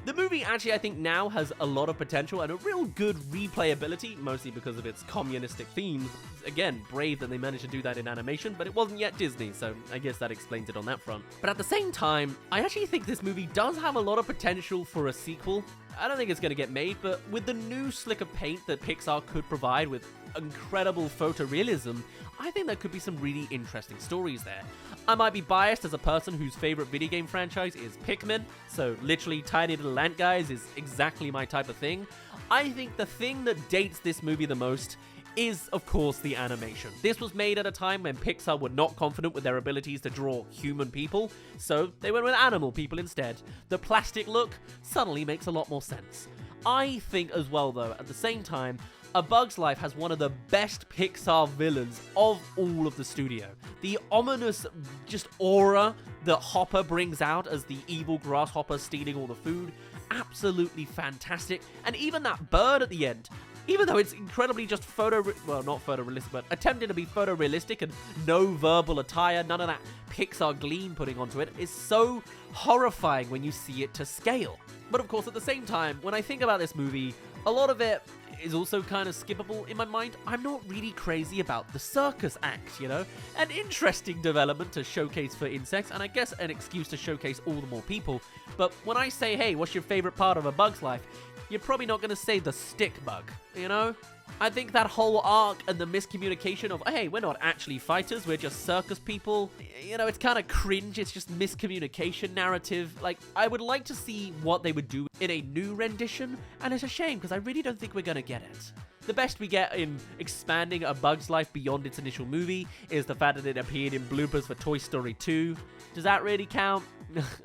The movie actually, I think, now has a lot of potential and a real good replayability, mostly because of its communistic themes. Again, brave that they managed to do that in animation, but it wasn't yet Disney, so I guess that explains it on that front. But at the same time, I actually think this movie does have a lot of potential for a sequel. I don't think it's going to get made, but with the new slick of paint that Pixar could provide with incredible photorealism, I think there could be some really interesting stories there. I might be biased as a person whose favorite video game franchise is Pikmin, so literally tiny little ant guys is exactly my type of thing. I think the thing that dates this movie the most is, of course, the animation. This was made at a time when Pixar were not confident with their abilities to draw human people, so they went with animal people instead. The plastic look suddenly makes a lot more sense. I think as well, though, at the same time, A Bug's Life has one of the best Pixar villains of all of the studio. The ominous just aura that Hopper brings out as the evil grasshopper stealing all the food, absolutely fantastic. And even that bird at the end, even though it's incredibly just not photorealistic, but attempting to be photorealistic and no verbal attire, none of that Pixar gleam putting onto it, is so horrifying when you see it to scale. But of course, at the same time, when I think about this movie, a lot of it is also kind of skippable in my mind. I'm not really crazy about the circus act, you know? An interesting development to showcase for insects, and I guess an excuse to showcase all the more people. But when I say, hey, what's your favorite part of A Bug's Life? You're probably not going to say the stick bug, you know? I think that whole arc and the miscommunication of, hey, we're not actually fighters, we're just circus people, you know, it's kind of cringe, it's just miscommunication narrative. Like, I would like to see what they would do in a new rendition, and it's a shame, because I really don't think we're going to get it. The best we get in expanding A Bug's Life beyond its initial movie is the fact that it appeared in bloopers for Toy Story 2. Does that really count?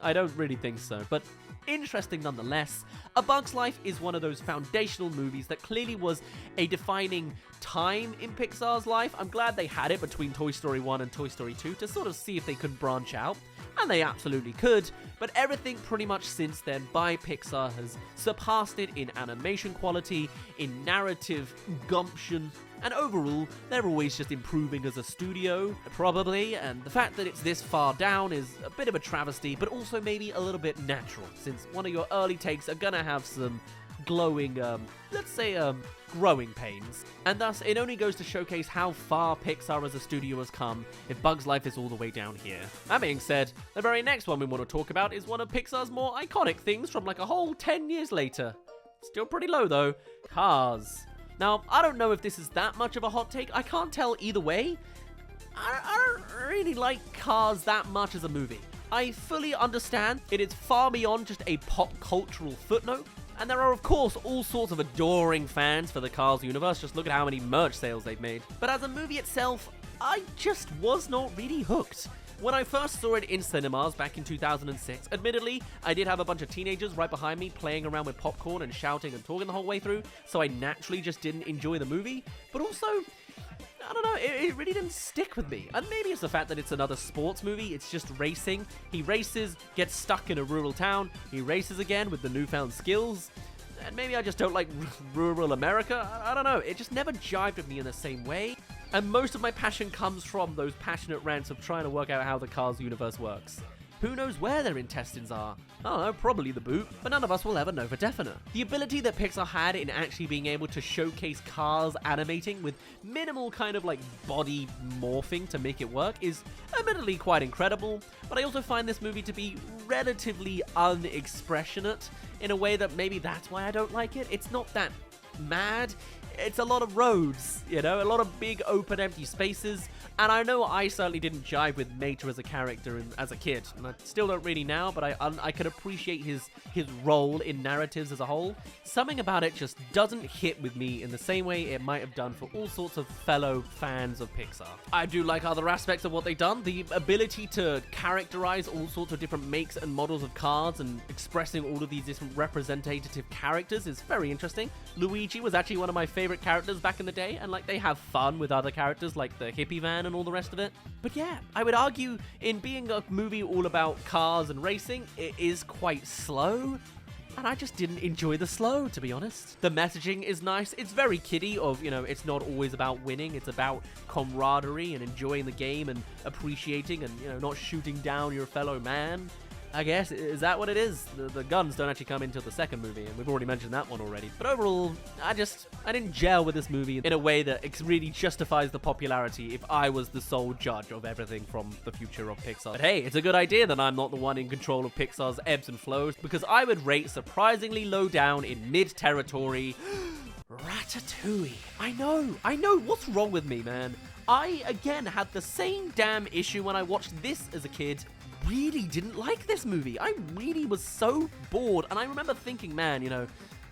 I don't really think so, but interesting nonetheless. A Bug's Life is one of those foundational movies that clearly was a defining time in Pixar's life. I'm glad they had it between Toy Story 1 and Toy Story 2 to sort of see if they could branch out, and they absolutely could, but everything pretty much since then by Pixar has surpassed it in animation quality, in narrative gumption, and overall, they're always just improving as a studio, probably, and the fact that it's this far down is a bit of a travesty, but also maybe a little bit natural, since one of your early takes are gonna have some glowing, growing pains, and thus it only goes to showcase how far Pixar as a studio has come if Bug's Life is all the way down here. That being said, the very next one we want to talk about is one of Pixar's more iconic things from like a whole 10 years later. Still pretty low though, Cars. Now, I don't know if this is that much of a hot take. I can't tell either way. I don't really like Cars that much as a movie. I fully understand it is far beyond just a pop cultural footnote, and there are of course all sorts of adoring fans for the Cars universe. Just look at how many merch sales they've made. But as a movie itself, I just was not really hooked. When I first saw it in cinemas back in 2006, admittedly, I did have a bunch of teenagers right behind me playing around with popcorn and shouting and talking the whole way through, so I naturally just didn't enjoy the movie. But also, I don't know, it really didn't stick with me. And maybe it's the fact that it's another sports movie, it's just racing. He races, gets stuck in a rural town, he races again with the newfound skills. And maybe I just don't like rural America, I don't know, it just never jived with me in the same way. And most of my passion comes from those passionate rants of trying to work out how the Cars universe works. Who knows where their intestines are? I don't know, probably the boot, but none of us will ever know for definite. The ability that Pixar had in actually being able to showcase cars animating with minimal kind of like body morphing to make it work is admittedly quite incredible, but I also find this movie to be relatively unexpressionate in a way that maybe that's why I don't like it. It's not that mad. It's a lot of roads, you know, a lot of big open empty spaces, and I know I certainly didn't jive with Mater as a character as a kid, and I still don't really now, but I can appreciate his role in narratives as a whole. Something about it just doesn't hit with me in the same way it might have done for all sorts of fellow fans of Pixar. I do like other aspects of what they've done. The ability to characterize all sorts of different makes and models of cars and expressing all of these different representative characters is very interesting. Luigi was actually one of my favorite characters back in the day, and like they have fun with other characters like the hippie van and all the rest of it. But yeah, I would argue in being a movie all about cars and racing, it is quite slow, and I just didn't enjoy the slow, to be honest. The messaging is nice. It's very kiddie of, you know, it's not always about winning, it's about camaraderie and enjoying the game and appreciating and, you know, not shooting down your fellow man. I guess, is that what it is? The guns don't actually come until the second movie, and we've already mentioned that one already. But overall, I didn't gel with this movie in a way that really justifies the popularity if I was the sole judge of everything from the future of Pixar. But hey, it's a good idea that I'm not the one in control of Pixar's ebbs and flows, because I would rate surprisingly low down in mid-territory Ratatouille. I know, what's wrong with me, man? I, again, had the same damn issue when I watched this as a kid. Really didn't like this movie. I really was so bored, and I remember thinking, man, you know,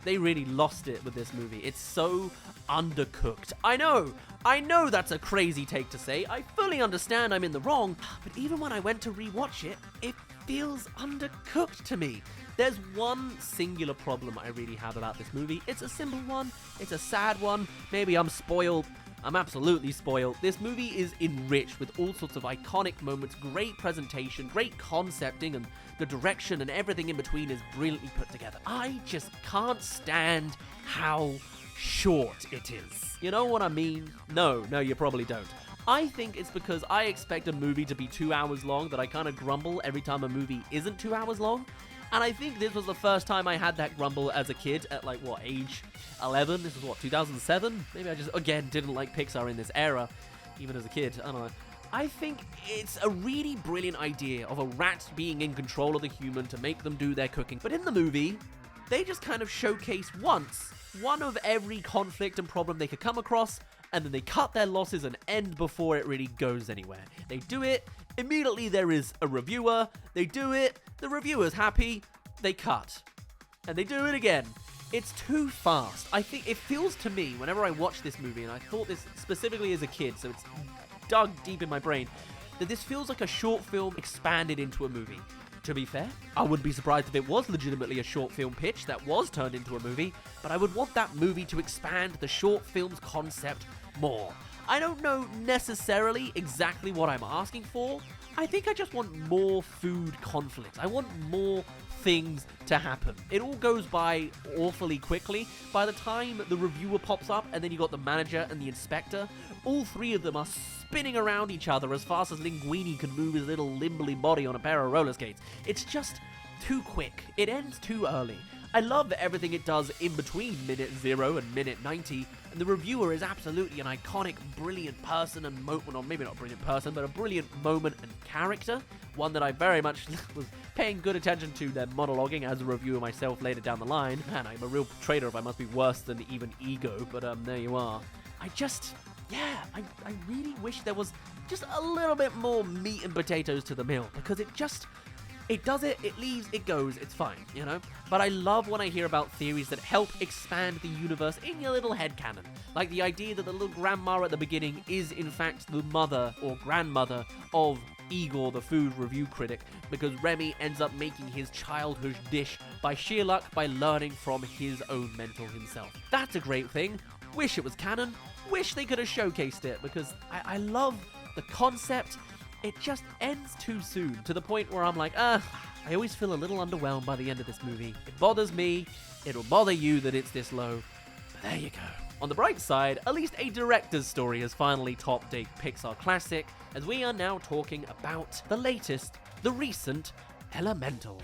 they really lost it with this movie. It's so undercooked. I know that's a crazy take to say. I fully understand I'm in the wrong, but even when I went to rewatch it, it feels undercooked to me. There's one singular problem I really have about this movie. It's a simple one, it's a sad one, maybe I'm spoiled. I'm absolutely spoiled. This movie is enriched with all sorts of iconic moments, great presentation, great concepting, and the direction and everything in between is brilliantly put together. I just can't stand how short it is. You know what I mean? No, you probably don't. I think it's because I expect a movie to be 2 hours long that I kind of grumble every time a movie isn't 2 hours long. And I think this was the first time I had that grumble as a kid at age 11? This was 2007? Maybe I just, again, didn't like Pixar in this era, even as a kid. I don't know. I think it's a really brilliant idea of a rat being in control of the human to make them do their cooking. But in the movie, they just kind of showcase once one of every conflict and problem they could come across, and then they cut their losses and end before it really goes anywhere. They do it, immediately there is a reviewer, they do it, the reviewer's happy, they cut. And they do it again. It's too fast. I think it feels to me, whenever I watch this movie, and I thought this specifically as a kid, so it's dug deep in my brain, that this feels like a short film expanded into a movie. To be fair, I wouldn't be surprised if it was legitimately a short film pitch that was turned into a movie, but I would want that movie to expand the short film's concept more. I don't know necessarily exactly what I'm asking for. I think I just want more food conflict. I want more things to happen. It all goes by awfully quickly. By the time the reviewer pops up and then you got the manager and the inspector, all three of them are spinning around each other as fast as Linguini can move his little limbly body on a pair of roller skates. It's just too quick. It ends too early. I love everything it does in between minute 0 and minute 90, and the reviewer is absolutely an iconic, brilliant person and moment, or maybe not brilliant person, but a brilliant moment and character, one that I very much was paying good attention to their monologuing as a reviewer myself later down the line. Man, I'm a real traitor if I must be worse than even Ego, but there you are. I really wish there was just a little bit more meat and potatoes to the meal, because it does it, it leaves, it goes, it's fine, you know? But I love when I hear about theories that help expand the universe in your little headcanon. Like the idea that the little grandma at the beginning is in fact the mother or grandmother of Igor, the food review critic, because Remy ends up making his childhood dish by sheer luck by learning from his own mentor himself. That's a great thing. Wish it was canon. Wish they could have showcased it, because I love the concept. It just ends too soon, to the point where I'm like, I always feel a little underwhelmed by the end of this movie. It bothers me, it'll bother you that it's this low, but there you go. On the bright side, at least a director's story has finally topped a Pixar classic, as we are now talking about the recent Elemental.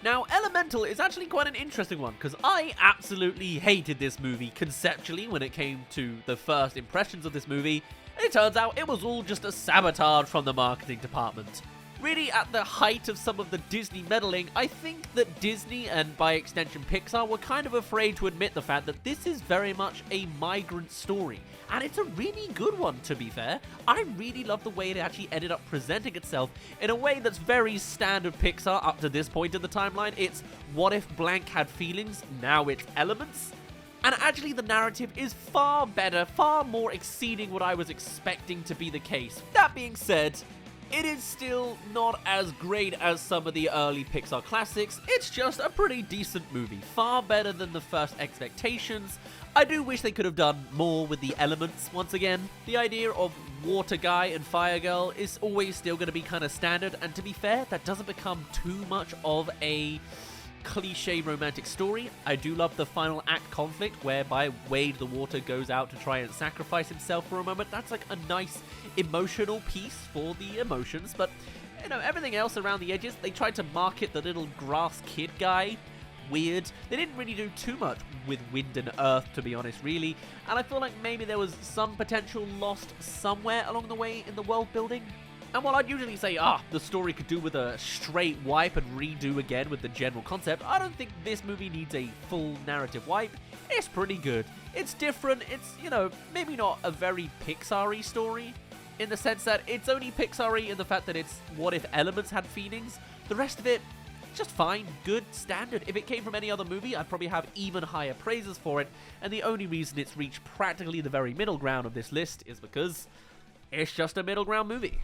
Now, Elemental is actually quite an interesting one, because I absolutely hated this movie conceptually when it came to the first impressions of this movie. It turns out it was all just a sabotage from the marketing department. Really, at the height of some of the Disney meddling, I think that Disney, and by extension Pixar, were kind of afraid to admit the fact that this is very much a migrant story. And it's a really good one, to be fair. I really love the way it actually ended up presenting itself in a way that's very standard Pixar up to this point in the timeline. It's, what if blank had feelings, now it's elements? And actually the narrative is far better, far more exceeding what I was expecting to be the case. That being said, it is still not as great as some of the early Pixar classics. It's just a pretty decent movie, far better than the first expectations. I do wish they could have done more with the elements once again. The idea of water guy and fire girl is always still going to be kind of standard, and to be fair, that doesn't become too much of a cliche romantic story. I do love the final act conflict whereby Wade the water goes out to try and sacrifice himself for a moment. That's like a nice emotional piece for the emotions, but you know, everything else around the edges, they tried to market the little grass kid guy. Weird. They didn't really do too much with wind and earth, to be honest, really, and I feel like maybe there was some potential lost somewhere along the way in the world building. And while I'd usually say, the story could do with a straight wipe and redo again with the general concept, I don't think this movie needs a full narrative wipe. It's pretty good. It's different. It's, you know, maybe not a very Pixar-y story, in the sense that it's only Pixar-y in the fact that it's what if elements had feelings. The rest of it, just fine, good, standard. If it came from any other movie, I'd probably have even higher praises for it, and the only reason it's reached practically the very middle ground of this list is because it's just a middle ground movie.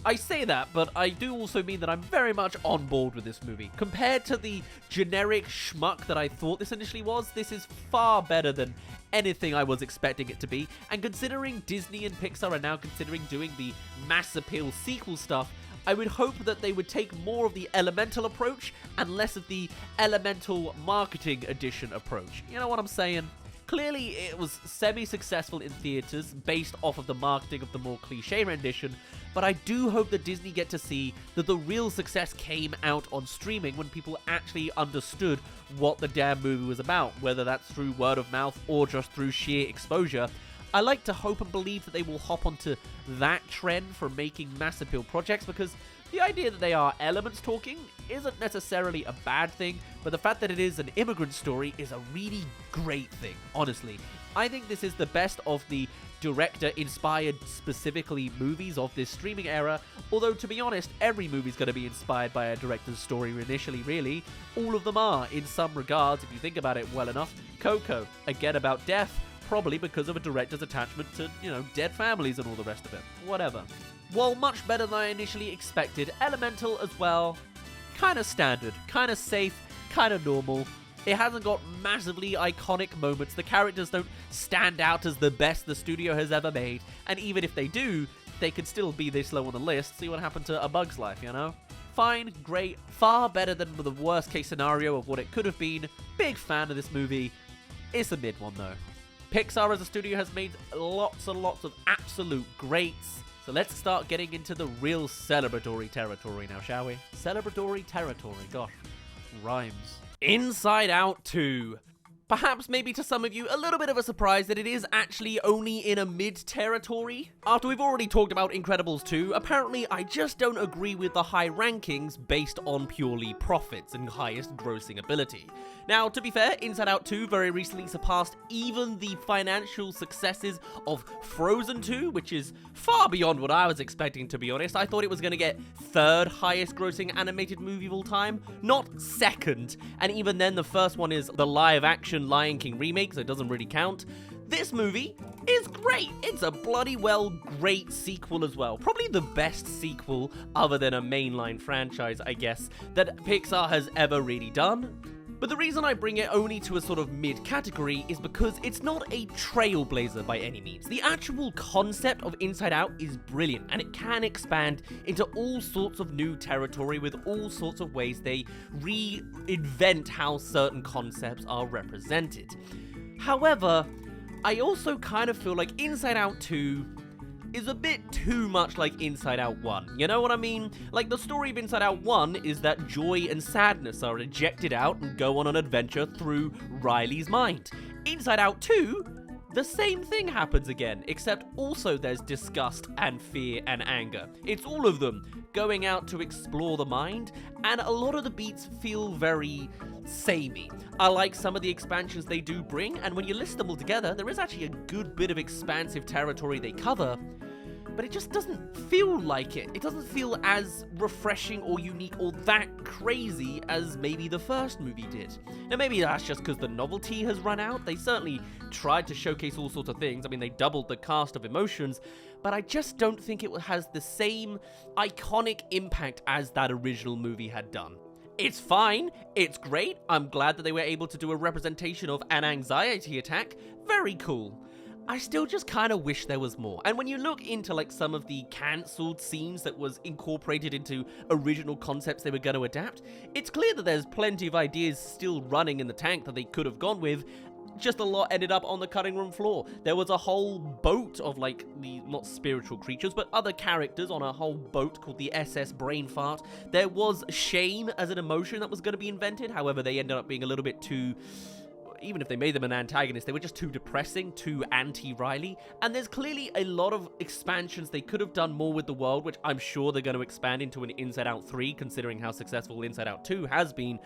I say that, but I do also mean that I'm very much on board with this movie. Compared to the generic schmuck that I thought this initially was, this is far better than anything I was expecting it to be, and considering Disney and Pixar are now considering doing the mass appeal sequel stuff, I would hope that they would take more of the elemental approach and less of the elemental marketing edition approach. You know what I'm saying? Clearly, it was semi-successful in theaters based off of the marketing of the more cliche rendition, but I do hope that Disney get to see that the real success came out on streaming when people actually understood what the damn movie was about, whether that's through word of mouth or just through sheer exposure. I like to hope and believe that they will hop onto that trend for making mass appeal projects, because the idea that they are elements talking isn't necessarily a bad thing, but the fact that it is an immigrant story is a really great thing, honestly. I think this is the best of the director-inspired, specifically, movies of this streaming era, although, to be honest, every movie's going to be inspired by a director's story initially, really. All of them are, in some regards, if you think about it well enough. Coco, again about death, probably because of a director's attachment to, dead families and all the rest of it. Whatever. While much better than I initially expected, Elemental as well, kinda standard, kinda safe, kinda normal. It hasn't got massively iconic moments, the characters don't stand out as the best the studio has ever made, and even if they do, they could still be this low on the list. See what happened to A Bug's Life, Fine, great, far better than the worst case scenario of what it could have been. Big fan of this movie. It's a mid one though. Pixar as a studio has made lots and lots of absolute greats. So let's start getting into the real celebratory territory now, shall we? Celebratory territory, gosh, rhymes. Inside Out 2. Perhaps maybe to some of you a little bit of a surprise that it is actually only in a mid-territory. After we've already talked about Incredibles 2, apparently I just don't agree with the high rankings based on purely profits and highest grossing ability. Now, to be fair, Inside Out 2 very recently surpassed even the financial successes of Frozen 2, which is far beyond what I was expecting, to be honest. I thought it was going to get third highest grossing animated movie of all time, not second, and even then the first one is the live-action Lion King remake, so it doesn't really count. This movie is great. It's a bloody well great sequel as well. Probably the best sequel, other than a mainline franchise, I guess, that Pixar has ever really done. But the reason I bring it only to a sort of mid-category is because it's not a trailblazer by any means. The actual concept of Inside Out is brilliant, and it can expand into all sorts of new territory with all sorts of ways they reinvent how certain concepts are represented. However, I also kind of feel like Inside Out 2 is a bit too much like Inside Out 1, you know what I mean? Like, the story of Inside Out 1 is that joy and sadness are ejected out and go on an adventure through Riley's mind. Inside Out 2, the same thing happens again, except also there's disgust and fear and anger. It's all of them going out to explore the mind, and a lot of the beats feel very samey. I like some of the expansions they do bring, and when you list them all together, there is actually a good bit of expansive territory they cover, but it just doesn't feel like it. It doesn't feel as refreshing or unique or that crazy as maybe the first movie did. Now, maybe that's just because the novelty has run out. They certainly tried to showcase all sorts of things. I mean, they doubled the cast of emotions, but I just don't think it has the same iconic impact as that original movie had done. It's fine, it's great, I'm glad that they were able to do a representation of an anxiety attack, very cool. I still just kind of wish there was more. And when you look into like some of the cancelled scenes that was incorporated into original concepts they were going to adapt, it's clear that there's plenty of ideas still running in the tank that they could have gone with. Just a lot ended up on the cutting room floor. There was a whole boat of like the, not spiritual creatures, but other characters on a whole boat called the SS Brain Fart. There was shame as an emotion that was going to be invented. However, they ended up being a little bit too, even if they made them an antagonist, they were just too depressing, too anti-Riley. And there's clearly a lot of expansions they could have done more with the world, which I'm sure they're going to expand into an Inside Out 3, considering how successful Inside Out 2 has been.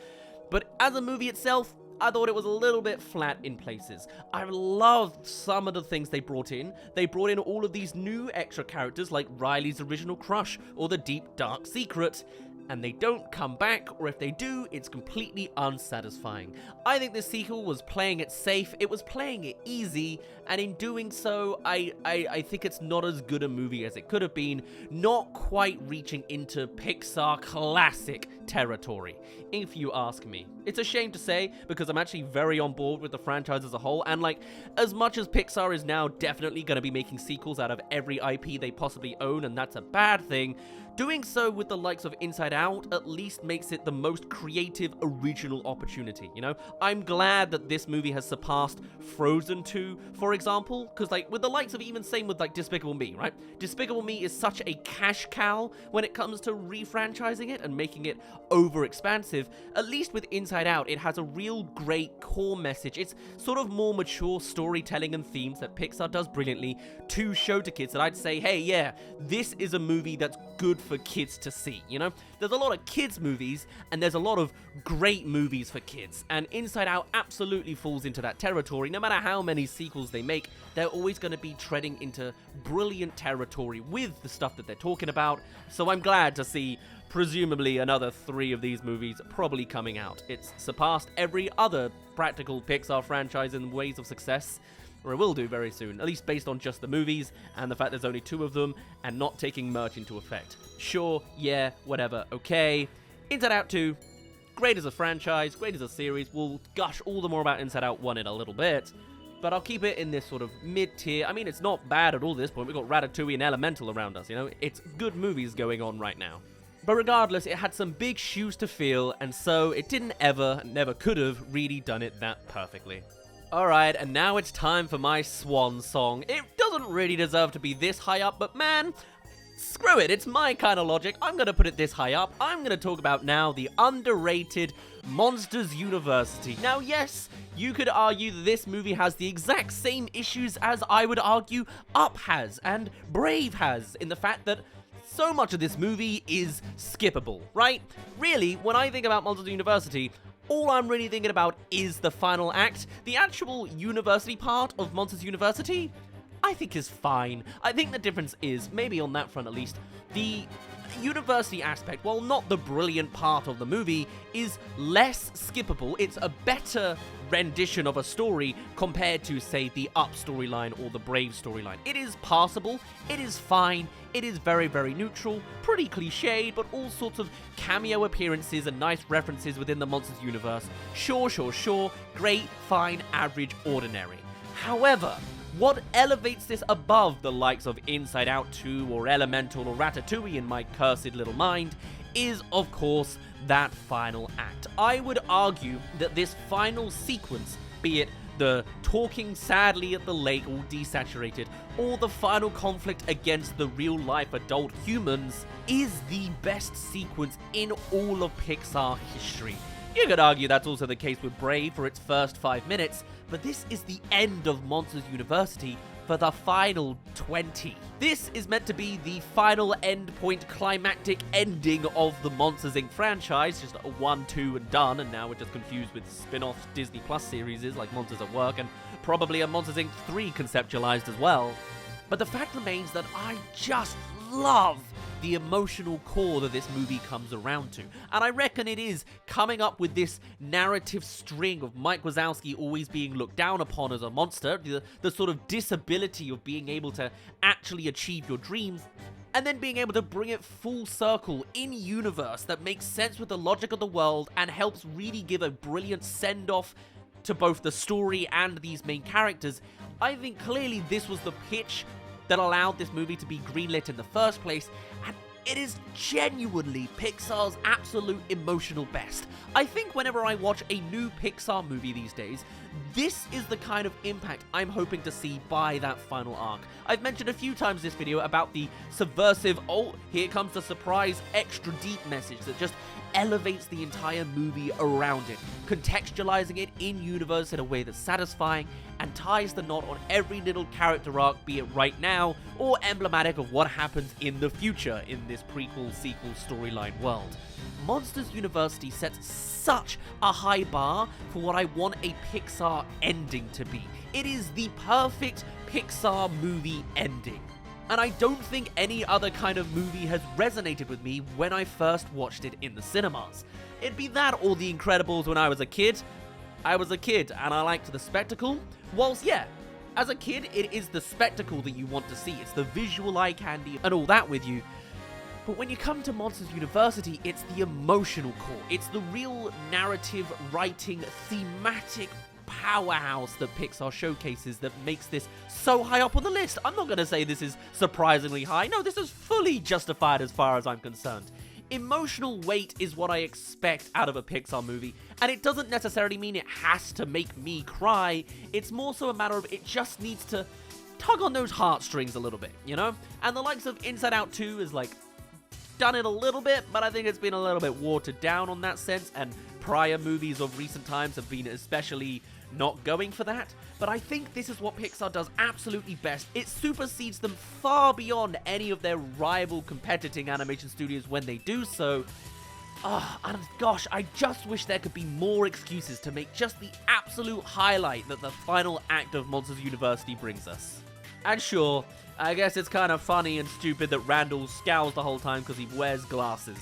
But as a movie itself, I thought it was a little bit flat in places. I loved some of the things they brought in. They brought in all of these new extra characters like Riley's original crush or the deep dark secret. and they don't come back, or if they do, it's completely unsatisfying. I think this sequel was playing it safe, it was playing it easy, and in doing so, I think it's not as good a movie as it could have been, not quite reaching into Pixar classic territory, if you ask me. It's a shame to say, because I'm actually very on board with the franchise as a whole, and like, as much as Pixar is now definitely going to be making sequels out of every IP they possibly own, and that's a bad thing, doing so with the likes of Inside Out at least makes it the most creative, original opportunity, you know? I'm glad that this movie has surpassed Frozen 2, for example, because like, with the likes of even same with like Despicable Me, right? Despicable Me is such a cash cow when it comes to refranchising it and making it over-expansive. At least with Inside Out, it has a real great core message. It's sort of more mature storytelling and themes that Pixar does brilliantly to show to kids that I'd say, hey, yeah, this is a movie that's good for kids to see, you know? There's a lot of kids movies, and there's a lot of great movies for kids, and Inside Out absolutely falls into that territory. No matter how many sequels they make, they're always going to be treading into brilliant territory with the stuff that they're talking about, so I'm glad to see presumably another 3 of these movies probably coming out. It's surpassed every other practical Pixar franchise in ways of success, or it will do very soon, at least based on just the movies and the fact there's only 2 of them and not taking merch into effect. Sure, yeah, whatever, okay. Inside Out 2, great as a franchise, great as a series. We'll gush all the more about Inside Out 1 in a little bit, but I'll keep it in this sort of mid-tier. I mean, it's not bad at all at this point. We've got Ratatouille and Elemental around us, you know? It's good movies going on right now. But regardless, it had some big shoes to fill, and so it didn't ever, never could have really done it that perfectly. Alright, and now it's time for my swan song. It doesn't really deserve to be this high up, but man, screw it, it's my kind of logic. I'm gonna put it this high up. I'm gonna talk about now the underrated Monsters University. Now, yes, you could argue that this movie has the exact same issues as I would argue Up has and Brave has, in the fact that so much of this movie is skippable, right? Really, when I think about Monsters University, all I'm really thinking about is the final act. The actual university part of Monsters University, I think is fine. I think the difference is, maybe on that front at least, the university aspect, while not the brilliant part of the movie, is less skippable. It's a better rendition of a story compared to, say, the Up storyline or the Brave storyline. It is passable, it is fine, it is very, very neutral, pretty cliched, but all sorts of cameo appearances and nice references within the Monsters universe. Sure, great, fine, average, ordinary. However, what elevates this above the likes of Inside Out 2 or Elemental or Ratatouille in my cursed little mind is, of course, that final act. I would argue that this final sequence, be it the talking sadly at the lake all desaturated, or the final conflict against the real-life adult humans, is the best sequence in all of Pixar history. You could argue that's also the case with Brave for its first 5 minutes, but this is the end of Monsters University for the final 20. This is meant to be the final endpoint climactic ending of the Monsters Inc. franchise, just a 1, 2 and done, and now we're just confused with spin-off Disney Plus series like Monsters at Work, and probably a Monsters Inc. 3 conceptualized as well. But the fact remains that I just love the emotional core that this movie comes around to. And I reckon it is coming up with this narrative string of Mike Wazowski always being looked down upon as a monster, the sort of disability of being able to actually achieve your dreams, and then being able to bring it full circle in universe that makes sense with the logic of the world and helps really give a brilliant send-off to both the story and these main characters. I think clearly this was the pitch that allowed this movie to be greenlit in the first place, and it is genuinely Pixar's absolute emotional best. I think whenever I watch a new Pixar movie these days, this is the kind of impact I'm hoping to see by that final arc. I've mentioned a few times this video about the subversive, oh, here comes the surprise extra deep message that just elevates the entire movie around it, contextualizing it in universe in a way that's satisfying and ties the knot on every little character arc, be it right now or emblematic of what happens in the future in this prequel sequel storyline world. Monsters University sets such a high bar for what I want a Pixar ending to be. It is the perfect Pixar movie ending. And I don't think any other kind of movie has resonated with me when I first watched it in the cinemas. It'd be that or The Incredibles when I was a kid. I was a kid and I liked the spectacle. Whilst, yeah, as a kid, it is the spectacle that you want to see. It's the visual eye candy and all that with you. But when you come to Monsters University, it's the emotional core. It's the real narrative, writing, thematic powerhouse that Pixar showcases that makes this so high up on the list. I'm not going to say this is surprisingly high. No, this is fully justified as far as I'm concerned. Emotional weight is what I expect out of a Pixar movie, and it doesn't necessarily mean it has to make me cry. It's more so a matter of it just needs to tug on those heartstrings a little bit, you know? And the likes of Inside Out 2 is like done it a little bit, but I think it's been a little bit watered down on that sense, and prior movies of recent times have been especially not going for that. But I think this is what Pixar does absolutely best. It supersedes them far beyond any of their rival competing animation studios when they do so. And gosh, I just wish there could be more excuses to make just the absolute highlight that the final act of Monsters University brings us. And sure, I guess it's kind of funny and stupid that Randall scowls the whole time because he wears glasses.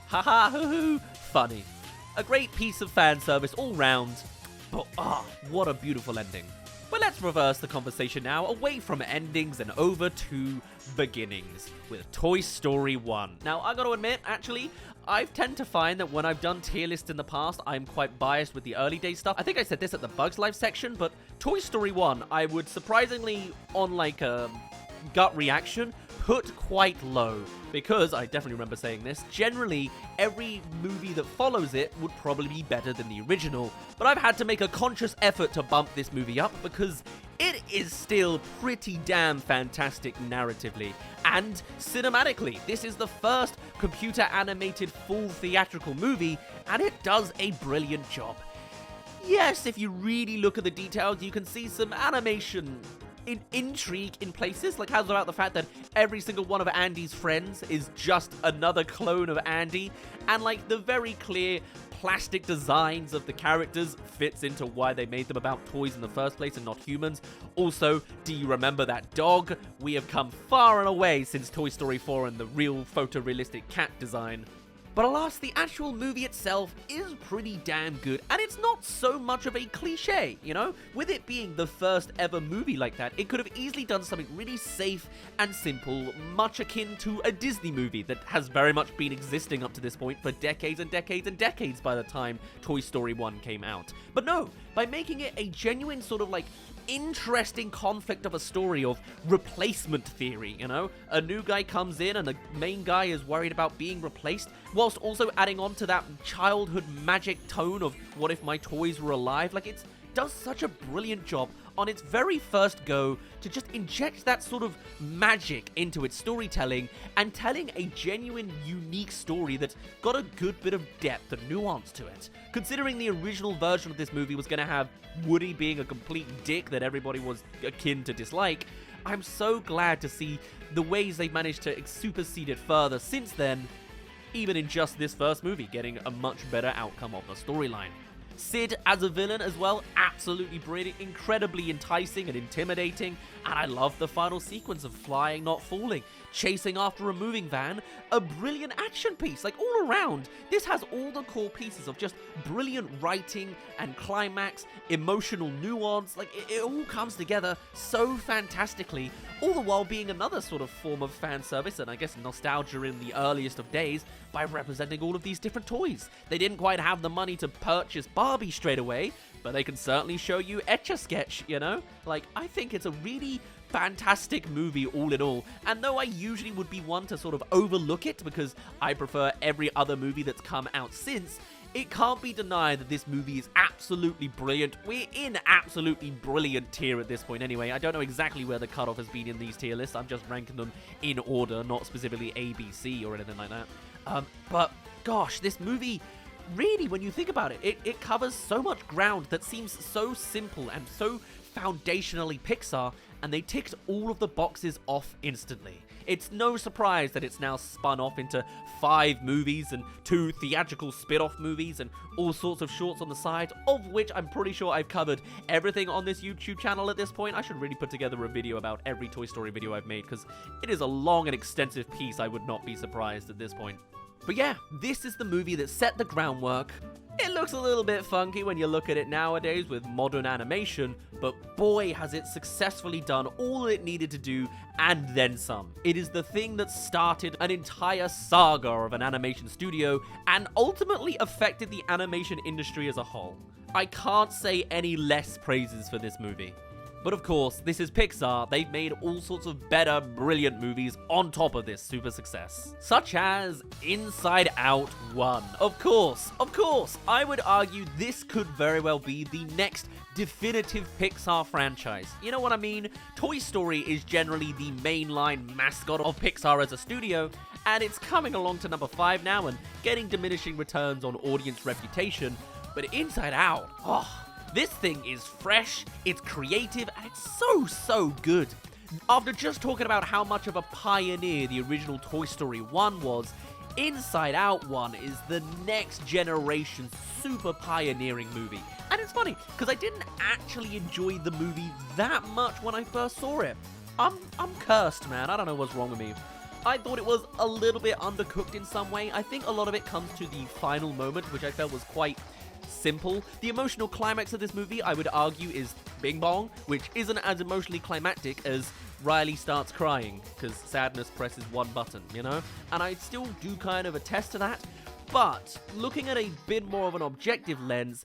Haha, hoo-hoo, funny. A great piece of fan service all round, but what a beautiful ending. But let's reverse the conversation now, away from endings and over to beginnings, with Toy Story 1. Now, I gotta admit, actually, I tend to find that when I've done tier lists in the past, I'm quite biased with the early day stuff. I think I said this at the Bugs Life section, but Toy Story 1, I would surprisingly, on like a gut reaction, put quite low. Because, I definitely remember saying this, generally, every movie that follows it would probably be better than the original. But I've had to make a conscious effort to bump this movie up because it is still pretty damn fantastic narratively. And cinematically, this is the first computer-animated full theatrical movie, and it does a brilliant job. Yes, if you really look at the details, you can see some animation intrigue in places. Like, how's about the fact that every single one of Andy's friends is just another clone of Andy, and like the very clear plastic designs of the characters fits into why they made them about toys in the first place and not humans. Also, do you remember that dog? We have come far and away since Toy Story 4 and the real photorealistic cat design. But alas, the actual movie itself is pretty damn good, and it's not so much of a cliche, you know? With it being the first ever movie like that, it could have easily done something really safe and simple, much akin to a Disney movie that has very much been existing up to this point for decades and decades and decades by the time Toy Story 1 came out. But no, by making it a genuine sort of like interesting conflict of a story of replacement theory, you know? A new guy comes in and the main guy is worried about being replaced, whilst also adding on to that childhood magic tone of what if my toys were alive. Like, it does such a brilliant job on its very first go to just inject that sort of magic into its storytelling and telling a genuine, unique story that's got a good bit of depth and nuance to it. Considering the original version of this movie was going to have Woody being a complete dick that everybody was akin to dislike, I'm so glad to see the ways they've managed to supersede it further since then, even in just this first movie, getting a much better outcome of the storyline. Sid as a villain as well, absolutely brilliant, incredibly enticing and intimidating, and I love the final sequence of flying, not falling, chasing after a moving van, a brilliant action piece. Like, all around, this has all the core pieces of just brilliant writing and climax, emotional nuance. Like, it all comes together so fantastically, all the while being another sort of form of fan service and I guess nostalgia in the earliest of days by representing all of these different toys. They didn't quite have the money to purchase Barbie straight away, but they can certainly show you Etch-a-Sketch, you know? Like, I think it's a really fantastic movie all in all, and though I usually would be one to sort of overlook it because I prefer every other movie that's come out since, it can't be denied that this movie is absolutely brilliant. We're in absolutely brilliant tier at this point anyway. I don't know exactly where the cutoff has been in these tier lists. I'm just ranking them in order, not specifically A, B, C or anything like that. But gosh, this movie, really, when you think about it, it covers so much ground that seems so simple and so foundationally Pixar, and they ticked all of the boxes off instantly. It's no surprise that it's now spun off into 5 movies and 2 theatrical spin-off movies and all sorts of shorts on the side, of which I'm pretty sure I've covered everything on this YouTube channel at this point. I should really put together a video about every Toy Story video I've made, because it is a long and extensive piece. I would not be surprised at this point. But yeah, this is the movie that set the groundwork. It looks a little bit funky when you look at it nowadays with modern animation, but boy has it successfully done all it needed to do and then some. It is the thing that started an entire saga of an animation studio and ultimately affected the animation industry as a whole. I can't say any less praises for this movie. But of course, this is Pixar. They've made all sorts of better, brilliant movies on top of this super success. Such as Inside Out 1. Of course, I would argue this could very well be the next definitive Pixar franchise. You know what I mean? Toy Story is generally the mainline mascot of Pixar as a studio, and it's coming along to number 5 now and getting diminishing returns on audience reputation. But Inside Out, this thing is fresh, it's creative, and it's so good. After just talking about how much of a pioneer the original Toy Story 1 was, Inside Out 1 is the next generation super pioneering movie. And it's funny, because I didn't actually enjoy the movie that much when I first saw it. I'm cursed, man. I don't know what's wrong with me. I thought it was a little bit undercooked in some way. I think a lot of it comes to the final moment, which I felt was quite simple. The emotional climax of this movie, I would argue, is Bing Bong, which isn't as emotionally climactic as Riley starts crying, because sadness presses one button, you know? And I still do kind of attest to that, but looking at a bit more of an objective lens,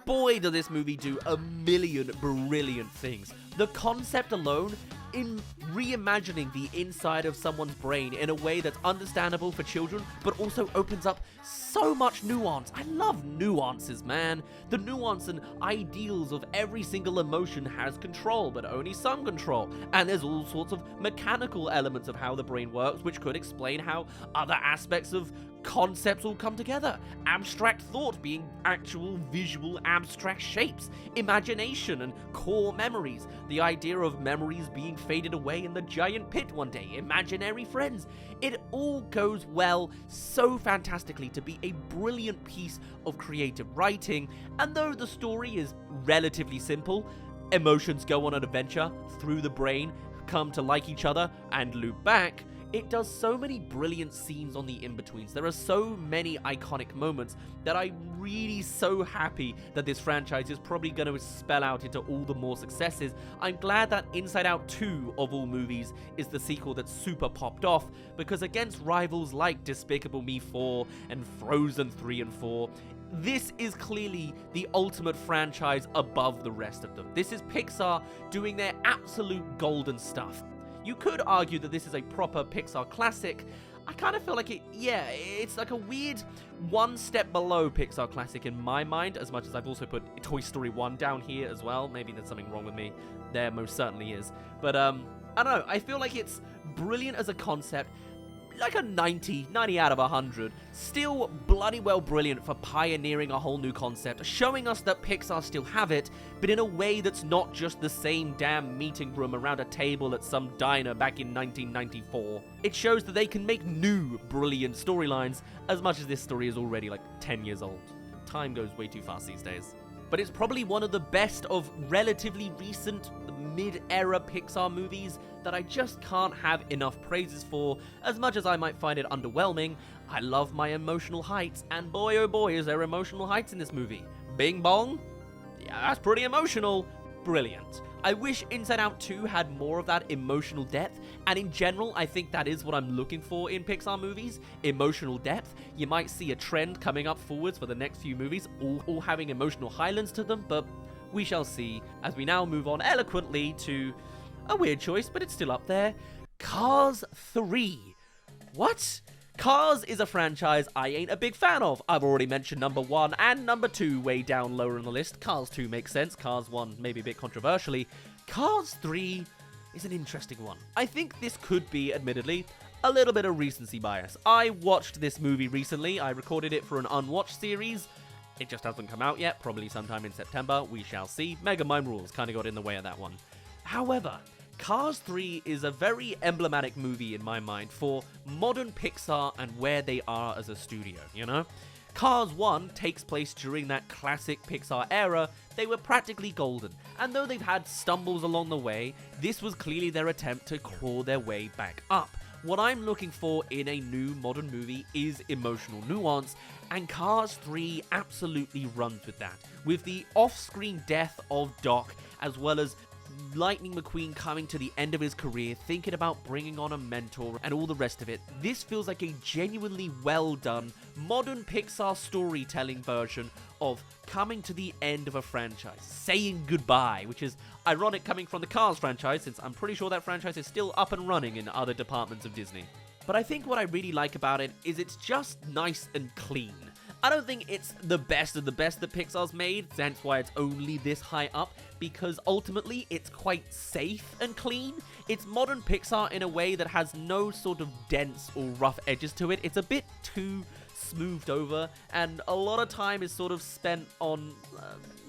boy does this movie do a million brilliant things. The concept alone, in reimagining the inside of someone's brain in a way that's understandable for children, but also opens up so much nuance. I love nuances, man. The nuance and ideals of every single emotion has control, but only some control. And there's all sorts of mechanical elements of how the brain works, which could explain how other aspects of concepts all come together. Abstract thought being actual visual abstract shapes, imagination and core memories, the idea of memories being faded away in the giant pit one day, imaginary friends. It all goes well so fantastically to be a brilliant piece of creative writing, and though the story is relatively simple, emotions go on an adventure through the brain, come to like each other and loop back, it does so many brilliant scenes on the in-betweens. There are so many iconic moments that I'm really so happy that this franchise is probably going to spell out into all the more successes. I'm glad that Inside Out 2, of all movies, is the sequel that's super popped off, because against rivals like Despicable Me 4 and Frozen 3 and 4, this is clearly the ultimate franchise above the rest of them. This is Pixar doing their absolute golden stuff. You could argue that this is a proper Pixar classic. I kind of feel like it's like a weird one step below Pixar classic in my mind, as much as I've also put Toy Story 1 down here as well. Maybe there's something wrong with me. There most certainly is. But, I don't know. I feel like it's brilliant as a concept. Like a 90 out of 100. Still bloody well brilliant for pioneering a whole new concept, showing us that Pixar still have it, but in a way that's not just the same damn meeting room around a table at some diner back in 1994. It shows that they can make new, brilliant storylines, as much as this story is already like 10 years old. Time goes way too fast these days. But it's probably one of the best of relatively recent mid-era Pixar movies that I just can't have enough praises for. As much as I might find it underwhelming, I love my emotional heights, and boy oh boy is there emotional heights in this movie. Bing Bong? Yeah, that's pretty emotional. Brilliant. I wish Inside Out 2 had more of that emotional depth, and in general, I think that is what I'm looking for in Pixar movies, emotional depth. You might see a trend coming up forwards for the next few movies, all having emotional highlands to them, but we shall see, as we now move on eloquently to a weird choice, but it's still up there, Cars 3. What? Cars is a franchise I ain't a big fan of. I've already mentioned number 1 and number 2 way down lower on the list. Cars 2 makes sense. Cars 1 maybe a bit controversially. Cars 3 is an interesting one. I think this could be, admittedly, a little bit of recency bias. I watched this movie recently. I recorded it for an unwatched series. It just hasn't come out yet. Probably sometime in September. We shall see. Megamind rules kind of got in the way of that one. However, Cars 3 is a very emblematic movie in my mind for modern Pixar and where they are as a studio, you know? Cars 1 takes place during that classic Pixar era. They were practically golden, and though they've had stumbles along the way, this was clearly their attempt to claw their way back up. What I'm looking for in a new modern movie is emotional nuance, and Cars 3 absolutely runs with that. With the off-screen death of Doc, as well as Lightning McQueen coming to the end of his career, thinking about bringing on a mentor and all the rest of it, this feels like a genuinely well done modern Pixar storytelling version of coming to the end of a franchise, saying goodbye, which is ironic coming from the Cars franchise, since I'm pretty sure that franchise is still up and running in other departments of Disney. But I think what I really like about it is it's just nice and clean. I don't think it's the best of the best that Pixar's made, that's why it's only this high up, because ultimately it's quite safe and clean. It's modern Pixar in a way that has no sort of dense or rough edges to it. It's a bit too smoothed over, and a lot of time is sort of spent on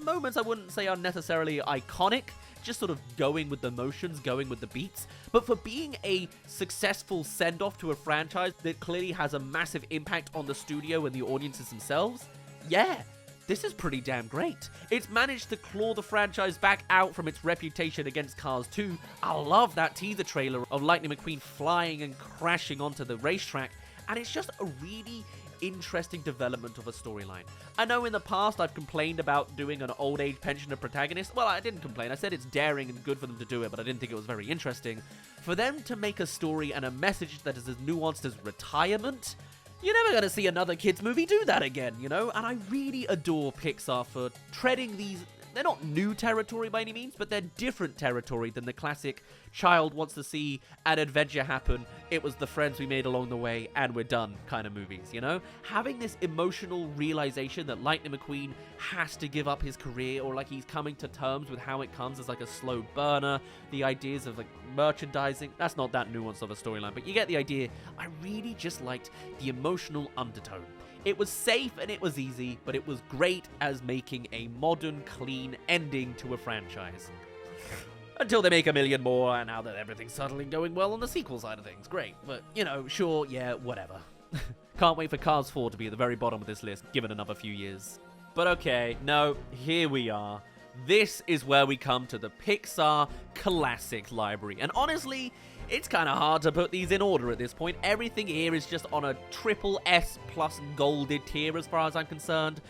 moments I wouldn't say are necessarily iconic, just sort of going with the motions, going with the beats. But for being a successful send-off to a franchise that clearly has a massive impact on the studio and the audiences themselves, yeah, this is pretty damn great. It's managed to claw the franchise back out from its reputation against Cars 2. I love that teaser trailer of Lightning McQueen flying and crashing onto the racetrack, and it's just a really interesting development of a storyline. I know in the past I've complained about doing an old age pensioner protagonist. Well, I didn't complain. I said it's daring and good for them to do it, but I didn't think it was very interesting. For them to make a story and a message that is as nuanced as retirement, you're never going to see another kids movie do that again, you know? And I really adore Pixar for treading these. They're not new territory by any means, but they're different territory than the classic child wants to see an adventure happen, it was the friends we made along the way, and we're done kind of movies, you know? Having this emotional realization that Lightning McQueen has to give up his career, or like he's coming to terms with how it comes as like a slow burner, the ideas of like merchandising, that's not that nuanced of a storyline, but you get the idea. I really just liked the emotional undertone. It was safe and it was easy, but it was great as making a modern, clean ending to a franchise. Until they make a million more, and now that everything's suddenly going well on the sequel side of things. Great, but, you know, sure, yeah, whatever. Can't wait for Cars 4 to be at the very bottom of this list, given another few years. But okay, no, here we are. This is where we come to the Pixar Classic Library, and honestly, it's kind of hard to put these in order at this point. Everything here is just on a triple S plus golded tier as far as I'm concerned.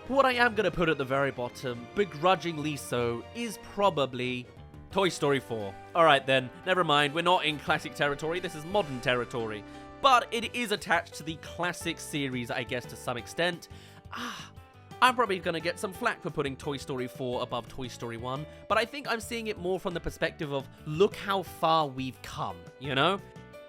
What I am going to put at the very bottom, begrudgingly so, is probably Toy Story 4. Alright then, never mind, we're not in classic territory, this is modern territory. But it is attached to the classic series, I guess, to some extent. I'm probably going to get some flack for putting Toy Story 4 above Toy Story 1, but I think I'm seeing it more from the perspective of, look how far we've come, you know?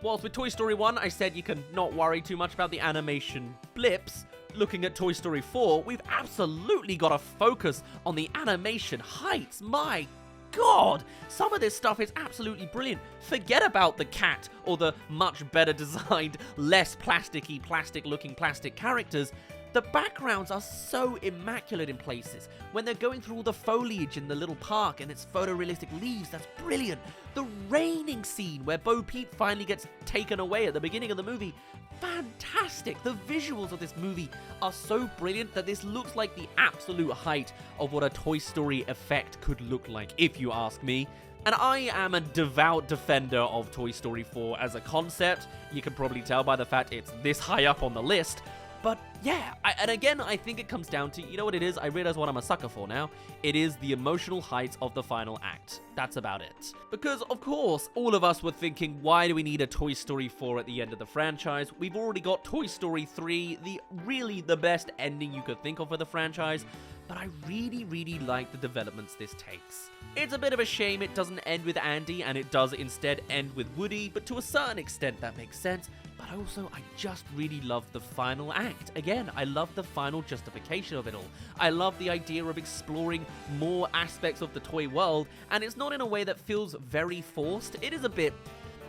Whilst with Toy Story 1, I said you can not worry too much about the animation blips, looking at Toy Story 4, we've absolutely got to focus on the animation heights. My God, some of this stuff is absolutely brilliant. Forget about the cat or the much better designed, less plasticky, plastic-looking plastic characters. The backgrounds are so immaculate in places. When they're going through all the foliage in the little park and it's photorealistic leaves, that's brilliant. The raining scene where Bo Peep finally gets taken away at the beginning of the movie, fantastic. The visuals of this movie are so brilliant that this looks like the absolute height of what a Toy Story effect could look like, if you ask me. And I am a devout defender of Toy Story 4 as a concept. You can probably tell by the fact it's this high up on the list. But yeah, and again, I think it comes down to, you know what it is? I realize what I'm a sucker for now. It is the emotional heights of the final act. That's about it. Because, of course, all of us were thinking, why do we need a Toy Story 4 at the end of the franchise? We've already got Toy Story 3, really the best ending you could think of for the franchise. But I really, really like the developments this takes. It's a bit of a shame it doesn't end with Andy, and it does instead end with Woody, but to a certain extent that makes sense. But also, I just really love the final act. Again, I love the final justification of it all. I love the idea of exploring more aspects of the toy world, and it's not in a way that feels very forced. It is a bit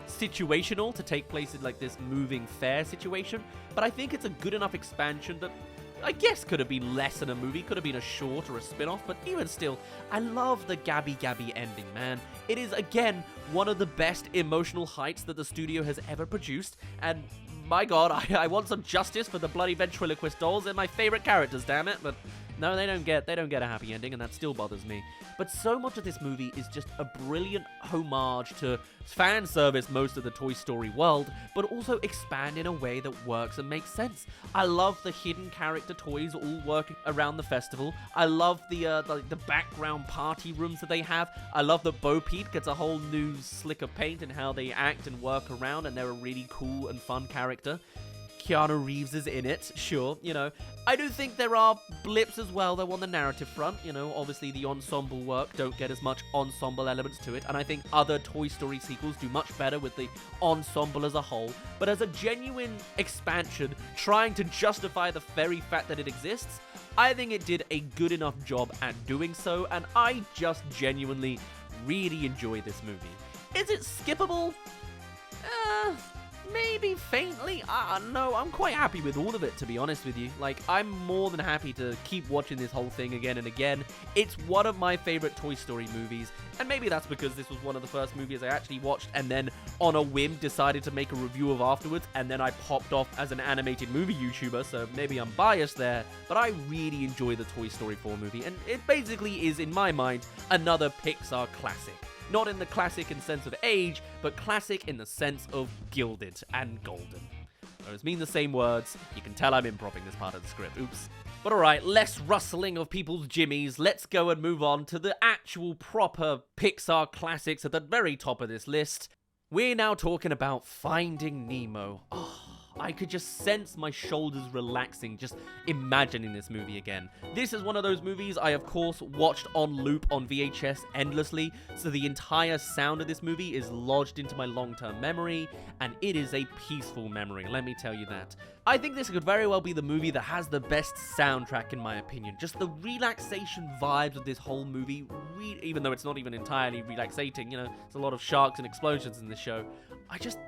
situational to take place in like this moving fair situation, but I think it's a good enough expansion that I guess could have been less than a movie, could have been a short or a spin-off, but even still, I love the Gabby Gabby ending, man. It is, again, one of the best emotional heights that the studio has ever produced, and my god, I want some justice for the bloody ventriloquist dolls. They're my favorite characters, damn it, but no, they don't get a happy ending, and that still bothers me. But so much of this movie is just a brilliant homage to fan service most of the Toy Story world, but also expand in a way that works and makes sense. I love the hidden character toys all working around the festival. I love the background party rooms that they have. I love that Bo Peep gets a whole new slick of paint and how they act and work around, and they're a really cool and fun character. Keanu Reeves is in it, sure, you know. I do think there are blips as well, though, on the narrative front. You know, obviously the ensemble work don't get as much ensemble elements to it, and I think other Toy Story sequels do much better with the ensemble as a whole. But as a genuine expansion, trying to justify the very fact that it exists, I think it did a good enough job at doing so, and I just genuinely really enjoy this movie. Is it skippable? Maybe faintly. No, I'm quite happy with all of it, to be honest with you. Like, I'm more than happy to keep watching this whole thing again and again. It's one of my favorite Toy Story movies, and maybe that's because this was one of the first movies I actually watched and then on a whim decided to make a review of afterwards, and then I popped off as an animated movie YouTuber, so maybe I'm biased there, but I really enjoy the Toy Story 4 movie, and it basically is, in my mind, another Pixar classic. Not in the classic in sense of age, but classic in the sense of gilded and golden. Those mean the same words. You can tell I'm improving this part of the script. Oops. But alright, less rustling of people's jimmies. Let's go and move on to the actual proper Pixar classics at the very top of this list. We're now talking about Finding Nemo. I could just sense my shoulders relaxing just imagining this movie again. This is one of those movies I, of course, watched on loop on VHS endlessly, so the entire sound of this movie is lodged into my long-term memory, and it is a peaceful memory, let me tell you that. I think this could very well be the movie that has the best soundtrack in my opinion. Just the relaxation vibes of this whole movie, even though it's not even entirely relaxating, you know, there's a lot of sharks and explosions in this show.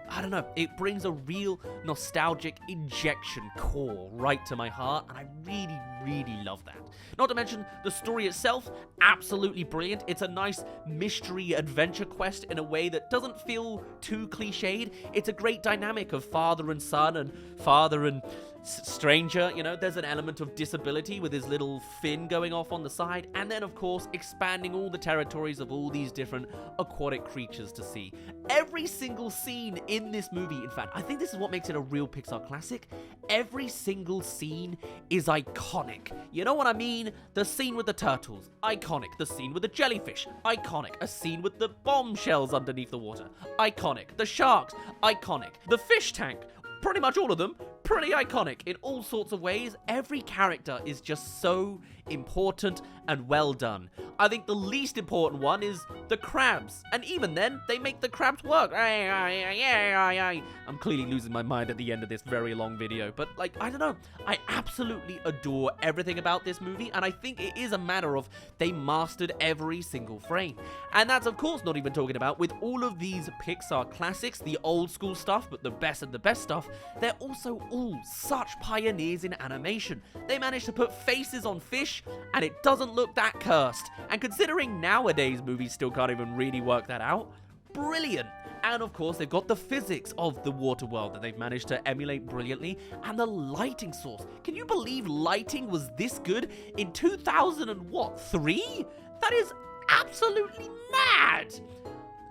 I don't know, it brings a real nostalgic injection core right to my heart, and I really, really love that. Not to mention, the story itself, absolutely brilliant. It's a nice mystery adventure quest in a way that doesn't feel too cliched. It's a great dynamic of father and son and father and stranger, you know, there's an element of disability with his little fin going off on the side, and then of course expanding all the territories of all these different aquatic creatures to see. Every single scene in this movie, in fact, I think this is what makes it a real Pixar classic, every single scene is iconic. You know what I mean? The scene with the turtles, iconic. The scene with the jellyfish, iconic. A scene with the bombshells underneath the water, iconic. The sharks, iconic. The fish tank, pretty much all of them, pretty iconic in all sorts of ways. Every character is just so important and well done. I think the least important one is the crabs, and even then, they make the crabs work. I'm clearly losing my mind at the end of this very long video, but like, I don't know, I absolutely adore everything about this movie, and I think it is a matter of they mastered every single frame. And that's of course not even talking about with all of these Pixar classics, the old school stuff, but the best of the best stuff, they're also all such pioneers in animation. They managed to put faces on fish, and it doesn't look that cursed. And considering nowadays movies still can't even really work that out, brilliant. And of course, they've got the physics of the water world that they've managed to emulate brilliantly, and the lighting source. Can you believe lighting was this good in 2003? That is absolutely mad!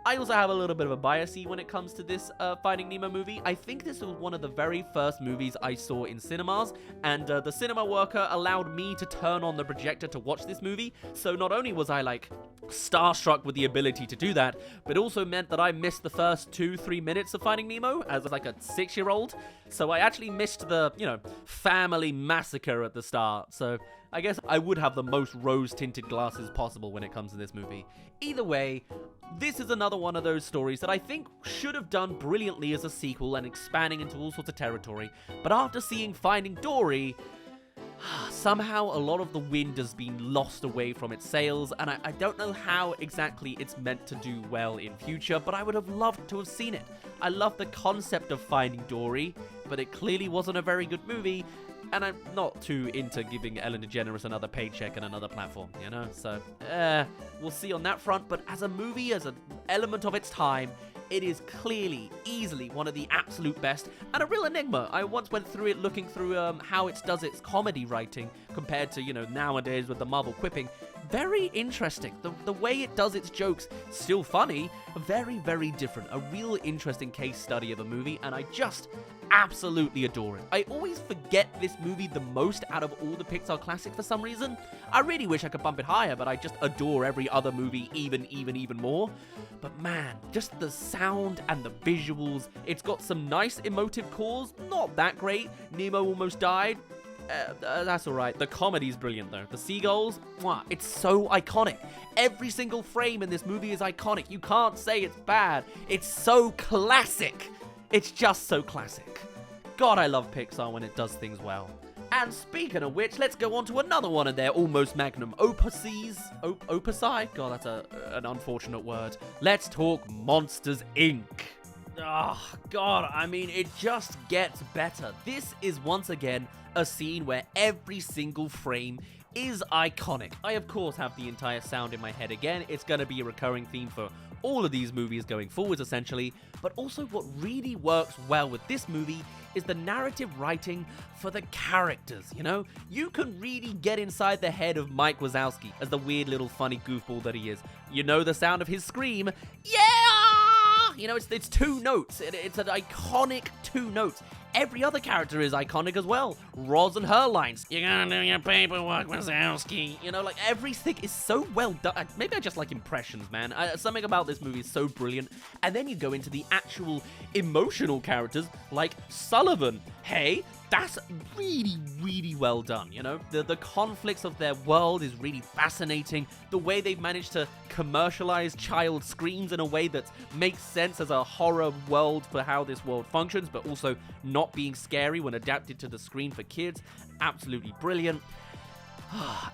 I also have a little bit of a bias when it comes to this Finding Nemo movie. I think this was one of the very first movies I saw in cinemas, and the cinema worker allowed me to turn on the projector to watch this movie, so not only was I like starstruck with the ability to do that, but it also meant that I missed the first 2-3 minutes of Finding Nemo as like a 6-year-old, so I actually missed the, you know, family massacre at the start, so I guess I would have the most rose-tinted glasses possible when it comes to this movie. Either way, this is another one of those stories that I think should have done brilliantly as a sequel and expanding into all sorts of territory, but after seeing Finding Dory, somehow a lot of the wind has been lost away from its sails, and I don't know how exactly it's meant to do well in future, but I would have loved to have seen it. I love the concept of Finding Dory, but it clearly wasn't a very good movie. And I'm not too into giving Ellen DeGeneres another paycheck and another platform, you know? So, we'll see on that front. But as a movie, as an element of its time, it is clearly, easily one of the absolute best, and a real enigma. I once went through it looking through how it does its comedy writing compared to, you know, nowadays with the Marvel quipping. Very interesting. The way it does its jokes, still funny, very, very different. A real interesting case study of a movie, and I just absolutely adore it. I always forget this movie the most out of all the Pixar classics for some reason. I really wish I could bump it higher, but I just adore every other movie even more. But man, just the sound and the visuals. It's got some nice emotive cores, not that great. Nemo almost died. That's alright. The comedy's brilliant though. The seagulls, mwah, it's so iconic. Every single frame in this movie is iconic. You can't say it's bad. It's so classic. It's just so classic. God, I love Pixar when it does things well. And speaking of which, let's go on to another one of their almost magnum opuses. Opusi? God, that's an unfortunate word. Let's talk Monsters, Inc. Oh, God, I mean, it just gets better. This is once again a scene where every single frame is iconic. I, of course, have the entire sound in my head again. It's going to be a recurring theme for all of these movies going forwards, essentially. But also what really works well with this movie is the narrative writing for the characters, you know? You can really get inside the head of Mike Wazowski as the weird little funny goofball that he is. You know the sound of his scream, yeah! You know, it's two notes. It's an iconic two notes. Every other character is iconic as well. Roz and her lines. You gotta do your paperwork, Wazowski. You know, like, everything is so well done. Maybe I just like impressions, man. Something about this movie is so brilliant. And then you go into the actual emotional characters, like Sullivan. Hey, that's really, really well done, you know? The conflicts of their world is really fascinating. The way they've managed to commercialize child screams in a way that makes sense as a horror world for how this world functions, but also not being scary when adapted to the screen for kids. Absolutely brilliant.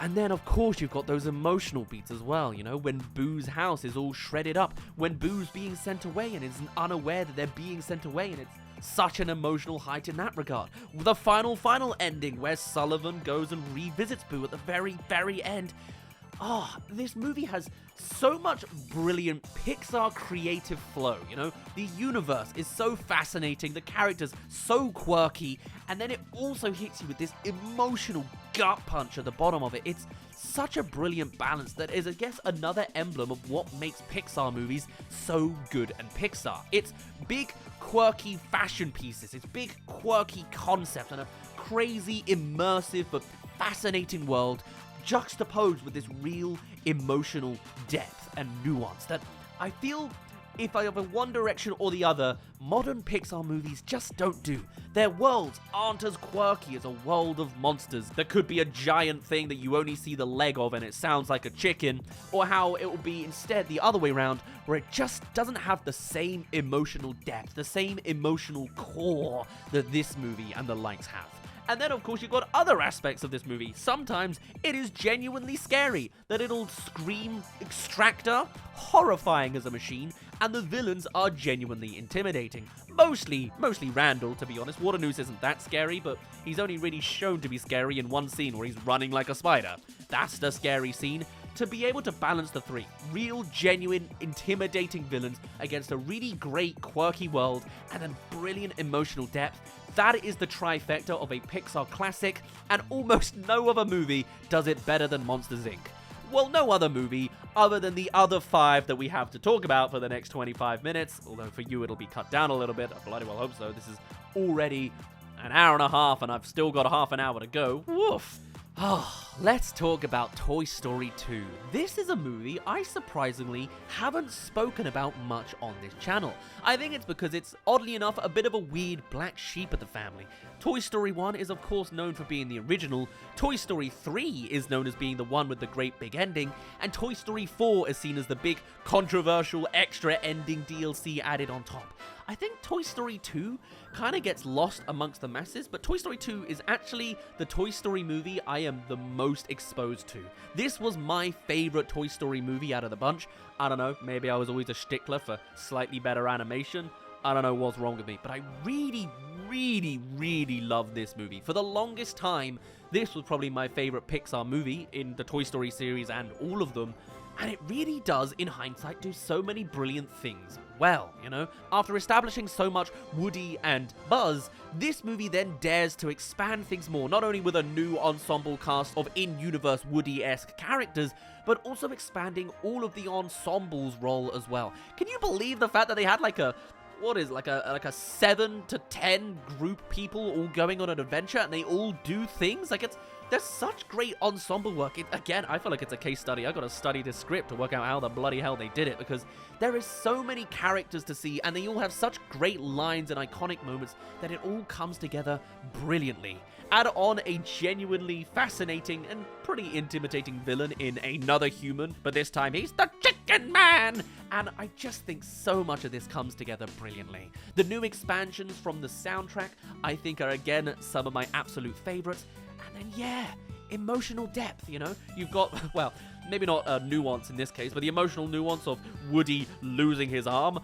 And then, of course, you've got those emotional beats as well, you know, when Boo's house is all shredded up, when Boo's being sent away and is unaware that they're being sent away, and it's such an emotional height in that regard. The final ending where Sullivan goes and revisits Boo at the very, very end. This movie has so much brilliant Pixar creative flow, you know? The universe is so fascinating, the characters so quirky, and then it also hits you with this emotional gut punch at the bottom of it. It's such a brilliant balance that is, I guess, another emblem of what makes Pixar movies so good and Pixar. It's big, quirky fashion pieces, it's big, quirky concept, and a crazy, immersive, but fascinating world juxtaposed with this real emotional depth and nuance that I feel, if I have a one direction or the other, modern Pixar movies just don't do. Their worlds aren't as quirky as a world of monsters that could be a giant thing that you only see the leg of and it sounds like a chicken, or how it will be instead the other way around, where it just doesn't have the same emotional depth, the same emotional core that this movie and the likes have. And then, of course, you've got other aspects of this movie. Sometimes it is genuinely scary, that it'll scream extractor, horrifying as a machine, and the villains are genuinely intimidating. Mostly Randall, to be honest. Waternoose isn't that scary, but he's only really shown to be scary in one scene where he's running like a spider. That's the scary scene. To be able to balance the three, real, genuine, intimidating villains against a really great, quirky world, and then brilliant emotional depth, that is the trifecta of a Pixar classic, and almost no other movie does it better than Monsters, Inc. Well, no other movie, other than the other 5 that we have to talk about for the next 25 minutes, although for you it'll be cut down a little bit. I bloody well hope so. This is already an hour and a half, and I've still got a half an hour to go. Woof! Let's talk about Toy Story 2. This is a movie I surprisingly haven't spoken about much on this channel. I think it's because it's, oddly enough, a bit of a weird black sheep of the family. Toy Story 1 is of course known for being the original, Toy Story 3 is known as being the one with the great big ending, and Toy Story 4 is seen as the big, controversial, extra ending DLC added on top. I think Toy Story 2 kind of gets lost amongst the masses, but Toy Story 2 is actually the Toy Story movie I am the most exposed to. This was my favorite Toy Story movie out of the bunch. I don't know, maybe I was always a stickler for slightly better animation. I don't know what's wrong with me, but I really, really, really love this movie. For the longest time, this was probably my favorite Pixar movie in the Toy Story series and all of them. And it really does, in hindsight, do so many brilliant things well, you know? After establishing so much Woody and Buzz, this movie then dares to expand things more, not only with a new ensemble cast of in-universe Woody-esque characters, but also expanding all of the ensemble's role as well. Can you believe the fact that they had like a 7 to 10 group people all going on an adventure and they all do things? Like, there's such great ensemble work. Again, I feel like it's a case study. I gotta study this script to work out how the bloody hell they did it, because there is so many characters to see and they all have such great lines and iconic moments that it all comes together brilliantly. Add on a genuinely fascinating and pretty intimidating villain in Another Human, but this time he's the Chicken Man! And I just think so much of this comes together brilliantly. The new expansions from the soundtrack, I think, are again some of my absolute favorites. And then, yeah, emotional depth, you know? You've got, well, maybe not a nuance in this case, but the emotional nuance of Woody losing his arm.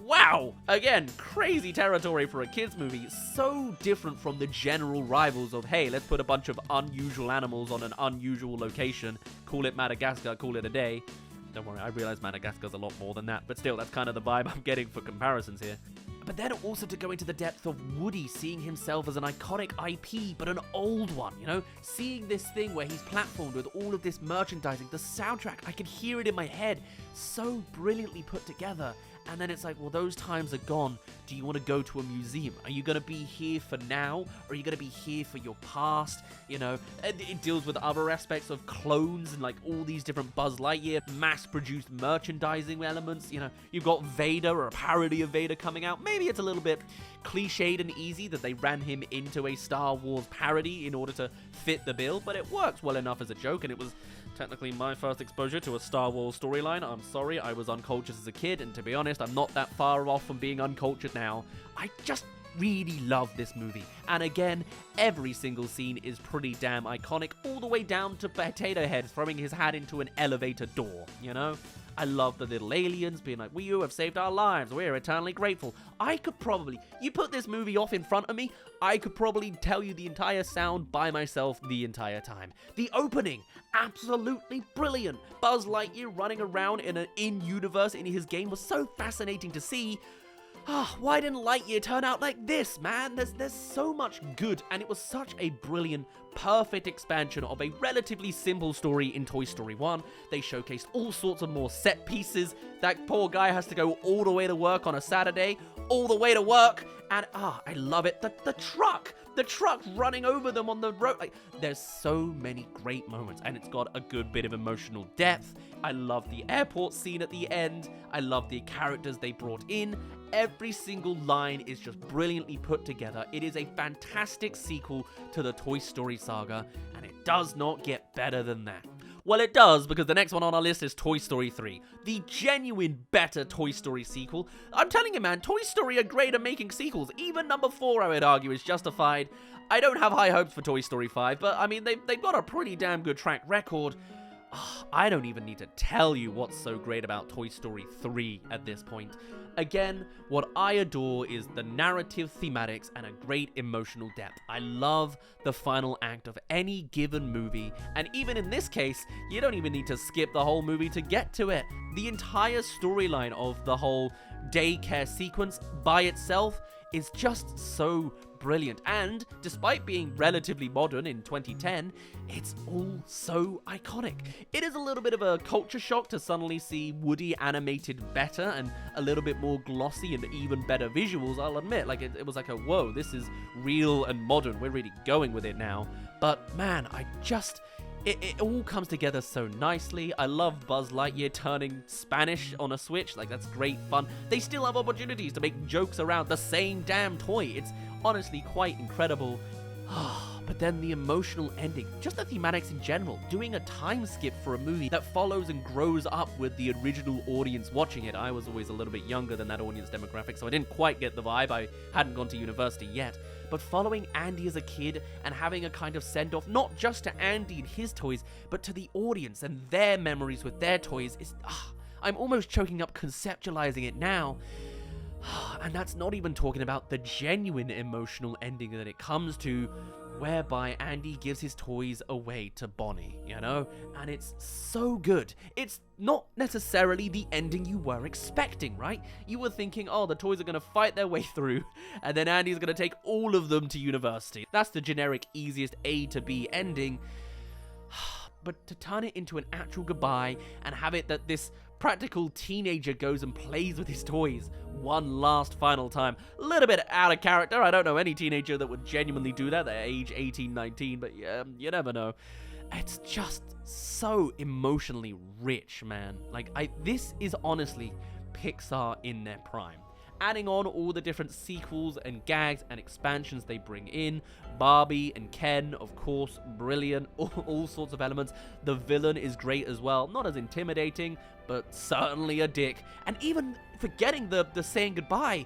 Wow! Again, crazy territory for a kids movie. So different from the general rivals of, hey, let's put a bunch of unusual animals on an unusual location, call it Madagascar, call it a day. Don't worry, I realize Madagascar's a lot more than that, but still, that's kind of the vibe I'm getting for comparisons here. But then also to go into the depth of Woody seeing himself as an iconic IP, but an old one, you know? Seeing this thing where he's platformed with all of this merchandising, the soundtrack, I can hear it in my head, so brilliantly put together. And then it's like, well, those times are gone. Do you want to go to a museum? Are you going to be here for now? Or are you going to be here for your past? You know, it deals with other aspects of clones and like all these different Buzz Lightyear mass-produced merchandising elements. You know, you've got Vader or a parody of Vader coming out. Maybe it's a little bit cliched and easy that they ran him into a Star Wars parody in order to fit the bill, but it works well enough as a joke, and it was technically my first exposure to a Star Wars storyline. I'm sorry, I was uncultured as a kid, and to be honest, I'm not that far off from being uncultured now. I just really love this movie. And again, every single scene is pretty damn iconic, all the way down to Potato Head throwing his hat into an elevator door, you know? I love the little aliens being like, you have saved our lives, we're eternally grateful. I could probably, you put this movie off in front of me, I could probably tell you the entire sound by myself the entire time. The opening, absolutely brilliant. Buzz Lightyear running around in-universe in his game was so fascinating to see. Why didn't Lightyear turn out like this, man? There's so much good, and it was such a brilliant, perfect expansion of a relatively simple story in Toy Story 1. They showcased all sorts of more set pieces. That poor guy has to go all the way to work on a Saturday, all the way to work, and I love it. The truck running over them on the road. Like, there's so many great moments, and it's got a good bit of emotional depth. I love the airport scene at the end. I love the characters they brought in. Every single line is just brilliantly put together. It is a fantastic sequel to the Toy Story saga, and it does not get better than that. Well, it does, because the next one on our list is Toy Story 3, the genuine better Toy Story sequel. I'm telling you, man, Toy Story are great at making sequels. Even number 4, I would argue, is justified. I don't have high hopes for Toy Story 5, but I mean, they've got a pretty damn good track record. I don't even need to tell you what's so great about Toy Story 3 at this point. Again, what I adore is the narrative thematics and a great emotional depth. I love the final act of any given movie, and even in this case, you don't even need to skip the whole movie to get to it. The entire storyline of the whole daycare sequence by itself is just so brilliant, and despite being relatively modern in 2010, it's all so iconic. It is a little bit of a culture shock to suddenly see Woody animated better and a little bit more glossy and even better visuals, I'll admit. Like, it was like a, whoa, this is real and modern, we're really going with it now. But man, it all comes together so nicely. I love Buzz Lightyear turning Spanish on a Switch. Like, that's great fun. They still have opportunities to make jokes around the same damn toy. It's honestly quite incredible. But then the emotional ending, just the thematics in general, doing a time skip for a movie that follows and grows up with the original audience watching it. I was always a little bit younger than that audience demographic, so I didn't quite get the vibe. I hadn't gone to university yet. But following Andy as a kid and having a kind of send-off, not just to Andy and his toys, but to the audience and their memories with their toys, is... I'm almost choking up conceptualizing it now. And that's not even talking about the genuine emotional ending that it comes to, whereby Andy gives his toys away to Bonnie, you know? And it's so good. It's not necessarily the ending you were expecting, right? You were thinking, oh, the toys are going to fight their way through, and then Andy's going to take all of them to university. That's the generic, easiest A to B ending. But to turn it into an actual goodbye and have it that this practical teenager goes and plays with his toys one last final time. A little bit out of character. I don't know any teenager that would genuinely do that. They're age 18, 19, but yeah, you never know. It's just so emotionally rich, man. Like, this is honestly Pixar in their prime. Adding on all the different sequels and gags and expansions they bring in. Barbie and Ken, of course, brilliant. All sorts of elements. The villain is great as well. Not as intimidating, but certainly a dick. And even forgetting the saying goodbye.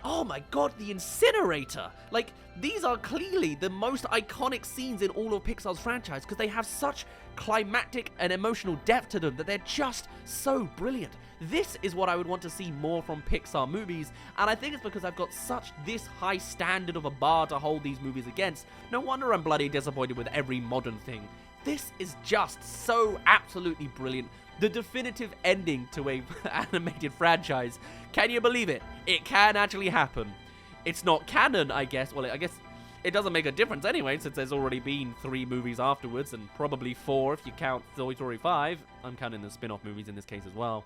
Oh my god, the incinerator! Like, these are clearly the most iconic scenes in all of Pixar's franchise because they have such climactic and emotional depth to them that they're just so brilliant. This is what I would want to see more from Pixar movies, and I think it's because I've got such this high standard of a bar to hold these movies against. No wonder I'm bloody disappointed with every modern thing. This is just so absolutely brilliant. The definitive ending to a animated franchise. Can you believe it? It can actually happen. It's not canon, I guess. Well, I guess it doesn't make a difference anyway, since there's already been 3 movies afterwards, and probably 4 if you count Toy Story 5. I'm counting the spin-off movies in this case as well.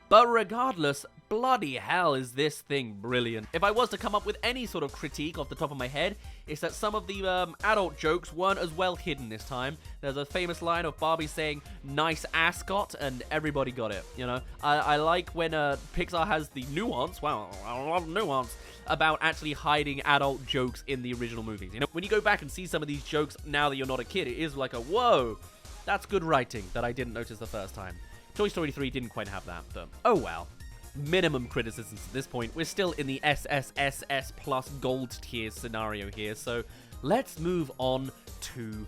But regardless, bloody hell is this thing brilliant. If I was to come up with any sort of critique off the top of my head, it's that some of the adult jokes weren't as well hidden this time. There's a famous line of Barbie saying, "nice ascot," and everybody got it, you know? I like when Pixar has the nuance, wow, I love nuance, about actually hiding adult jokes in the original movies. You know, when you go back and see some of these jokes now that you're not a kid, it is like a, whoa, that's good writing that I didn't notice the first time. Toy Story 3 didn't quite have that, but oh well. Minimum criticisms at this point. We're still in the SSSS plus gold tier scenario here, so let's move on to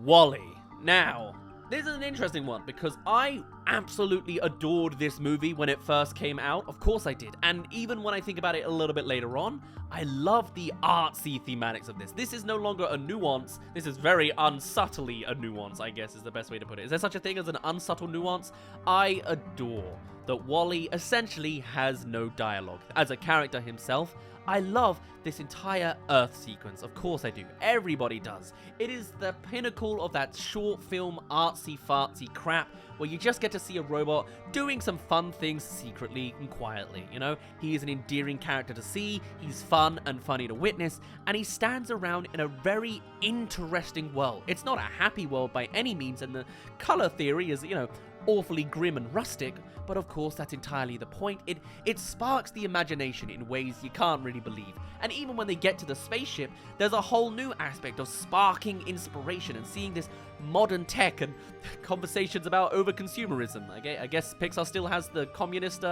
WALL-E. Now, this is an interesting one because I absolutely adored this movie when it first came out. Of course I did. And even when I think about it a little bit later on, I love the artsy thematics of this. This is no longer a nuance. This is very unsubtly a nuance, I guess is the best way to put it. Is there such a thing as an unsubtle nuance? I adore that WALL-E essentially has no dialogue. As a character himself, I love this entire Earth sequence. Of course I do. Everybody does. It is the pinnacle of that short film artsy-fartsy crap where you just get to see a robot doing some fun things secretly and quietly, you know? He is an endearing character to see, he's fun and funny to witness, and he stands around in a very interesting world. It's not a happy world by any means, and the color theory is, you know, awfully grim and rustic, but of course that's entirely the point. It sparks the imagination in ways you can't really believe. And even when they get to the spaceship, there's a whole new aspect of sparking inspiration and seeing this modern tech and conversations about over-consumerism. I guess Pixar still has the communist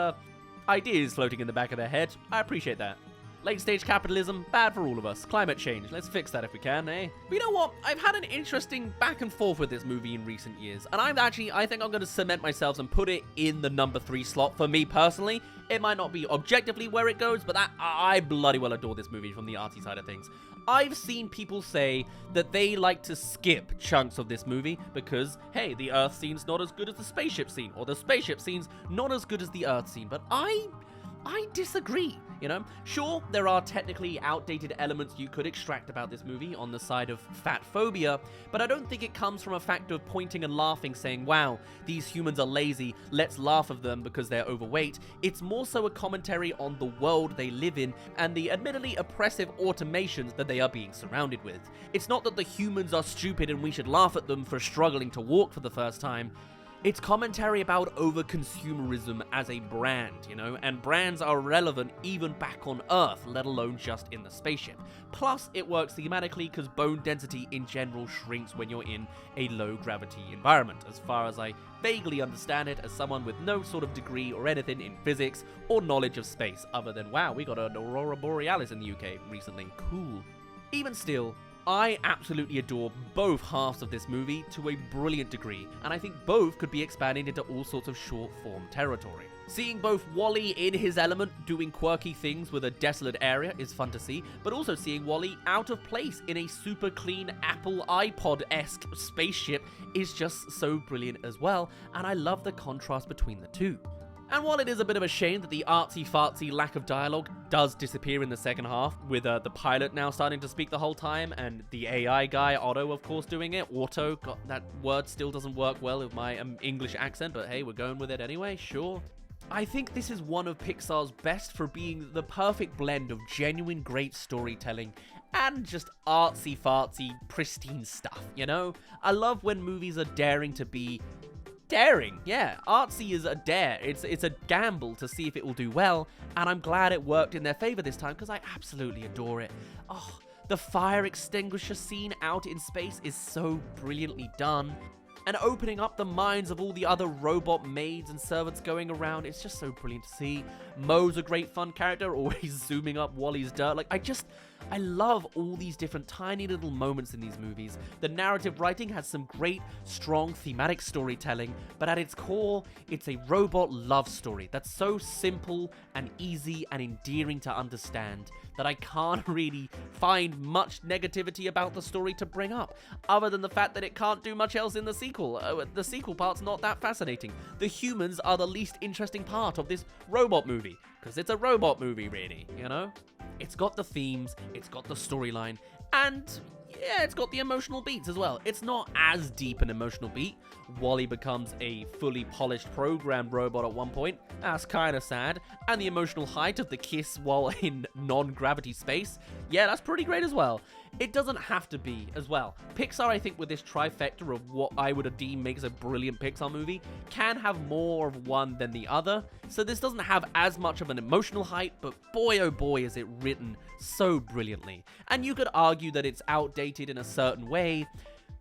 ideas floating in the back of their head. I appreciate that. Late-stage capitalism, bad for all of us. Climate change, let's fix that if we can, eh? But you know what? I've had an interesting back and forth with this movie in recent years, and I think I'm going to cement myself and put it in the number 3 slot for me personally. It might not be objectively where it goes, but I bloody well adore this movie from the artsy side of things. I've seen people say that they like to skip chunks of this movie because, hey, the Earth scene's not as good as the spaceship scene, or the spaceship scene's not as good as the Earth scene, but I disagree, you know? Sure, there are technically outdated elements you could extract about this movie on the side of fat phobia, but I don't think it comes from a fact of pointing and laughing saying, wow, these humans are lazy, let's laugh at them because they're overweight. It's more so a commentary on the world they live in and the admittedly oppressive automations that they are being surrounded with. It's not that the humans are stupid and we should laugh at them for struggling to walk for the first time. It's commentary about over-consumerism as a brand, you know, and brands are relevant even back on Earth, let alone just in the spaceship. Plus, it works thematically because bone density in general shrinks when you're in a low-gravity environment, as far as I vaguely understand it as someone with no sort of degree or anything in physics or knowledge of space, other than, wow, we got an Aurora Borealis in the UK recently, cool. Even still, I absolutely adore both halves of this movie to a brilliant degree, and I think both could be expanded into all sorts of short-form territory. Seeing both WALL-E in his element doing quirky things with a desolate area is fun to see, but also seeing WALL-E out of place in a super clean Apple iPod-esque spaceship is just so brilliant as well, and I love the contrast between the two. And while it is a bit of a shame that the artsy-fartsy lack of dialogue does disappear in the second half, with the pilot now starting to speak the whole time, and the AI guy, Otto, of course, doing it. Otto, God, that word still doesn't work well with my English accent, but hey, we're going with it anyway, sure. I think this is one of Pixar's best for being the perfect blend of genuine great storytelling and just artsy-fartsy, pristine stuff, you know? I love when movies are daring to be daring. Yeah, artsy is a dare. It's a gamble to see if it will do well, and I'm glad it worked in their favor this time because I absolutely adore it. Oh, the fire extinguisher scene out in space is so brilliantly done. And opening up the minds of all the other robot maids and servants going around, it's just so brilliant to see. Moe's a great fun character, always zooming up WALL-E's dirt. Like, I love all these different tiny little moments in these movies. The narrative writing has some great, strong thematic storytelling, but at its core, it's a robot love story that's so simple and easy and endearing to understand that I can't really find much negativity about the story to bring up, other than the fact that it can't do much else in the sequel. The sequel part's not that fascinating. The humans are the least interesting part of this robot movie, because it's a robot movie, really, you know? It's got the themes, it's got the storyline, and yeah, it's got the emotional beats as well. It's not as deep an emotional beat. WALL-E becomes a fully polished programmed robot at one point. That's kind of sad. And the emotional height of the kiss while in non-gravity space, yeah, that's pretty great as well. It doesn't have to be as well. Pixar, I think, with this trifecta of what I would deem makes a brilliant Pixar movie, can have more of one than the other. So this doesn't have as much of an emotional height, but boy oh boy is it written so brilliantly. And you could argue that it's outdated in a certain way,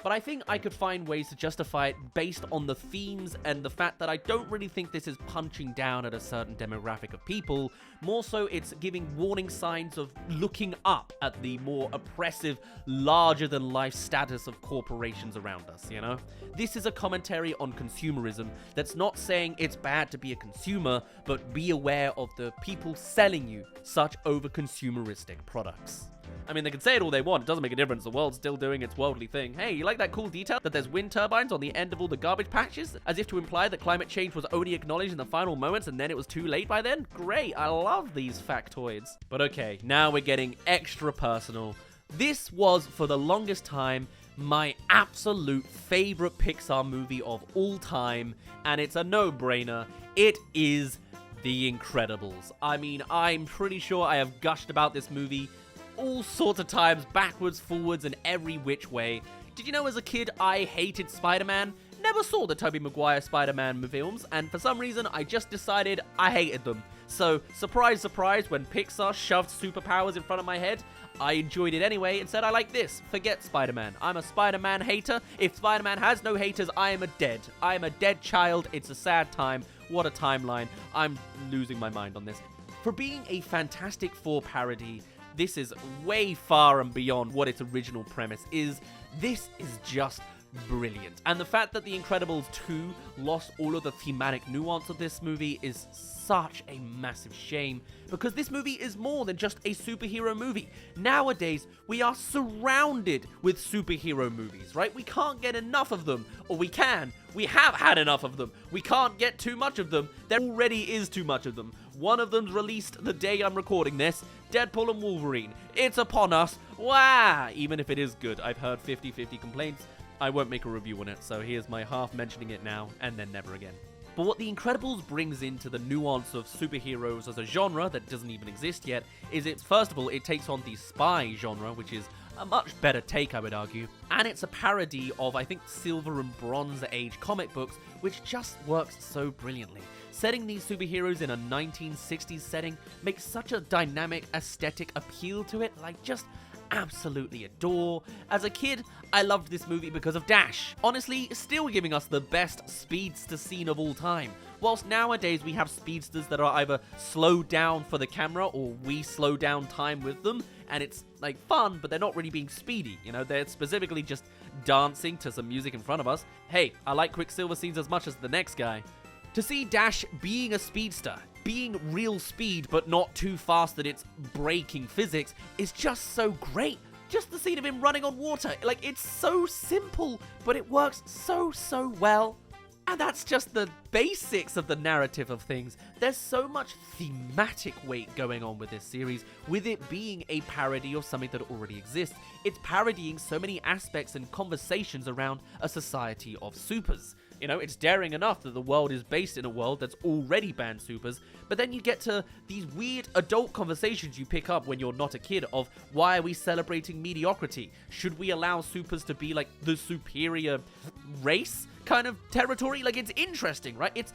but I think I could find ways to justify it based on the themes and the fact that I don't really think this is punching down at a certain demographic of people. More so, it's giving warning signs of looking up at the more oppressive, larger-than-life status of corporations around us, you know? This is a commentary on consumerism that's not saying it's bad to be a consumer, but be aware of the people selling you such over-consumeristic products. I mean, they can say it all they want. It doesn't make a difference. The world's still doing its worldly thing. Hey, you like that cool detail that there's wind turbines on the end of all the garbage patches? As if to imply that climate change was only acknowledged in the final moments and then it was too late by then? Great, I love these factoids. But okay, now we're getting extra personal. This was, for the longest time, my absolute favorite Pixar movie of all time, and it's a no-brainer. It is The Incredibles. I mean, I'm pretty sure I have gushed about this movie all sorts of times, backwards, forwards, and every which way. Did you know as a kid I hated Spider-Man? Never saw the Tobey Maguire Spider-Man films, and for some reason I just decided I hated them. So, surprise, surprise, when Pixar shoved superpowers in front of my head, I enjoyed it anyway and said I like this. Forget Spider-Man. I'm a Spider-Man hater. If Spider-Man has no haters, I am a dead child. It's a sad time. What a timeline. I'm losing my mind on this. For being a Fantastic Four parody, this is way far and beyond what its original premise is. This is just brilliant. And the fact that The Incredibles 2 lost all of the thematic nuance of this movie is such a massive shame, because this movie is more than just a superhero movie. Nowadays, we are surrounded with superhero movies, right? We can't get enough of them, or we can. We have had enough of them. We can't get too much of them. There already is too much of them. One of them's released the day I'm recording this, Deadpool and Wolverine. It's upon us. Wah! Even if it is good. I've heard 50-50 complaints. I won't make a review on it, so here's my half mentioning it now, and then never again. But what The Incredibles brings into the nuance of superheroes as a genre that doesn't even exist yet is first of all, it takes on the spy genre, which is a much better take, I would argue. And it's a parody of, I think, Silver and Bronze Age comic books, which just works so brilliantly. Setting these superheroes in a 1960s setting makes such a dynamic aesthetic appeal to it, like just absolutely adore. As a kid, I loved this movie because of Dash. Honestly, still giving us the best speedster scene of all time. whilst nowadays we have speedsters that are either slowed down for the camera or we slow down time with them, and it's like fun, but they're not really being speedy, you know, they're specifically just dancing to some music in front of us. Hey, I like Quicksilver scenes as much as the next guy. To see Dash being a speedster, being real speed but not too fast that it's breaking physics, is just so great. Just the scene of him running on water, like, it's so simple, but it works so well. And that's just the basics of the narrative of things. There's so much thematic weight going on with this series, with it being a parody of something that already exists. It's parodying so many aspects and conversations around a society of supers. You know, it's daring enough that the world is based in a world that's already banned supers, but then you get to these weird adult conversations you pick up when you're not a kid of, why are we celebrating mediocrity? Should we allow supers to be like the superior race kind of territory? Like, it's interesting, right?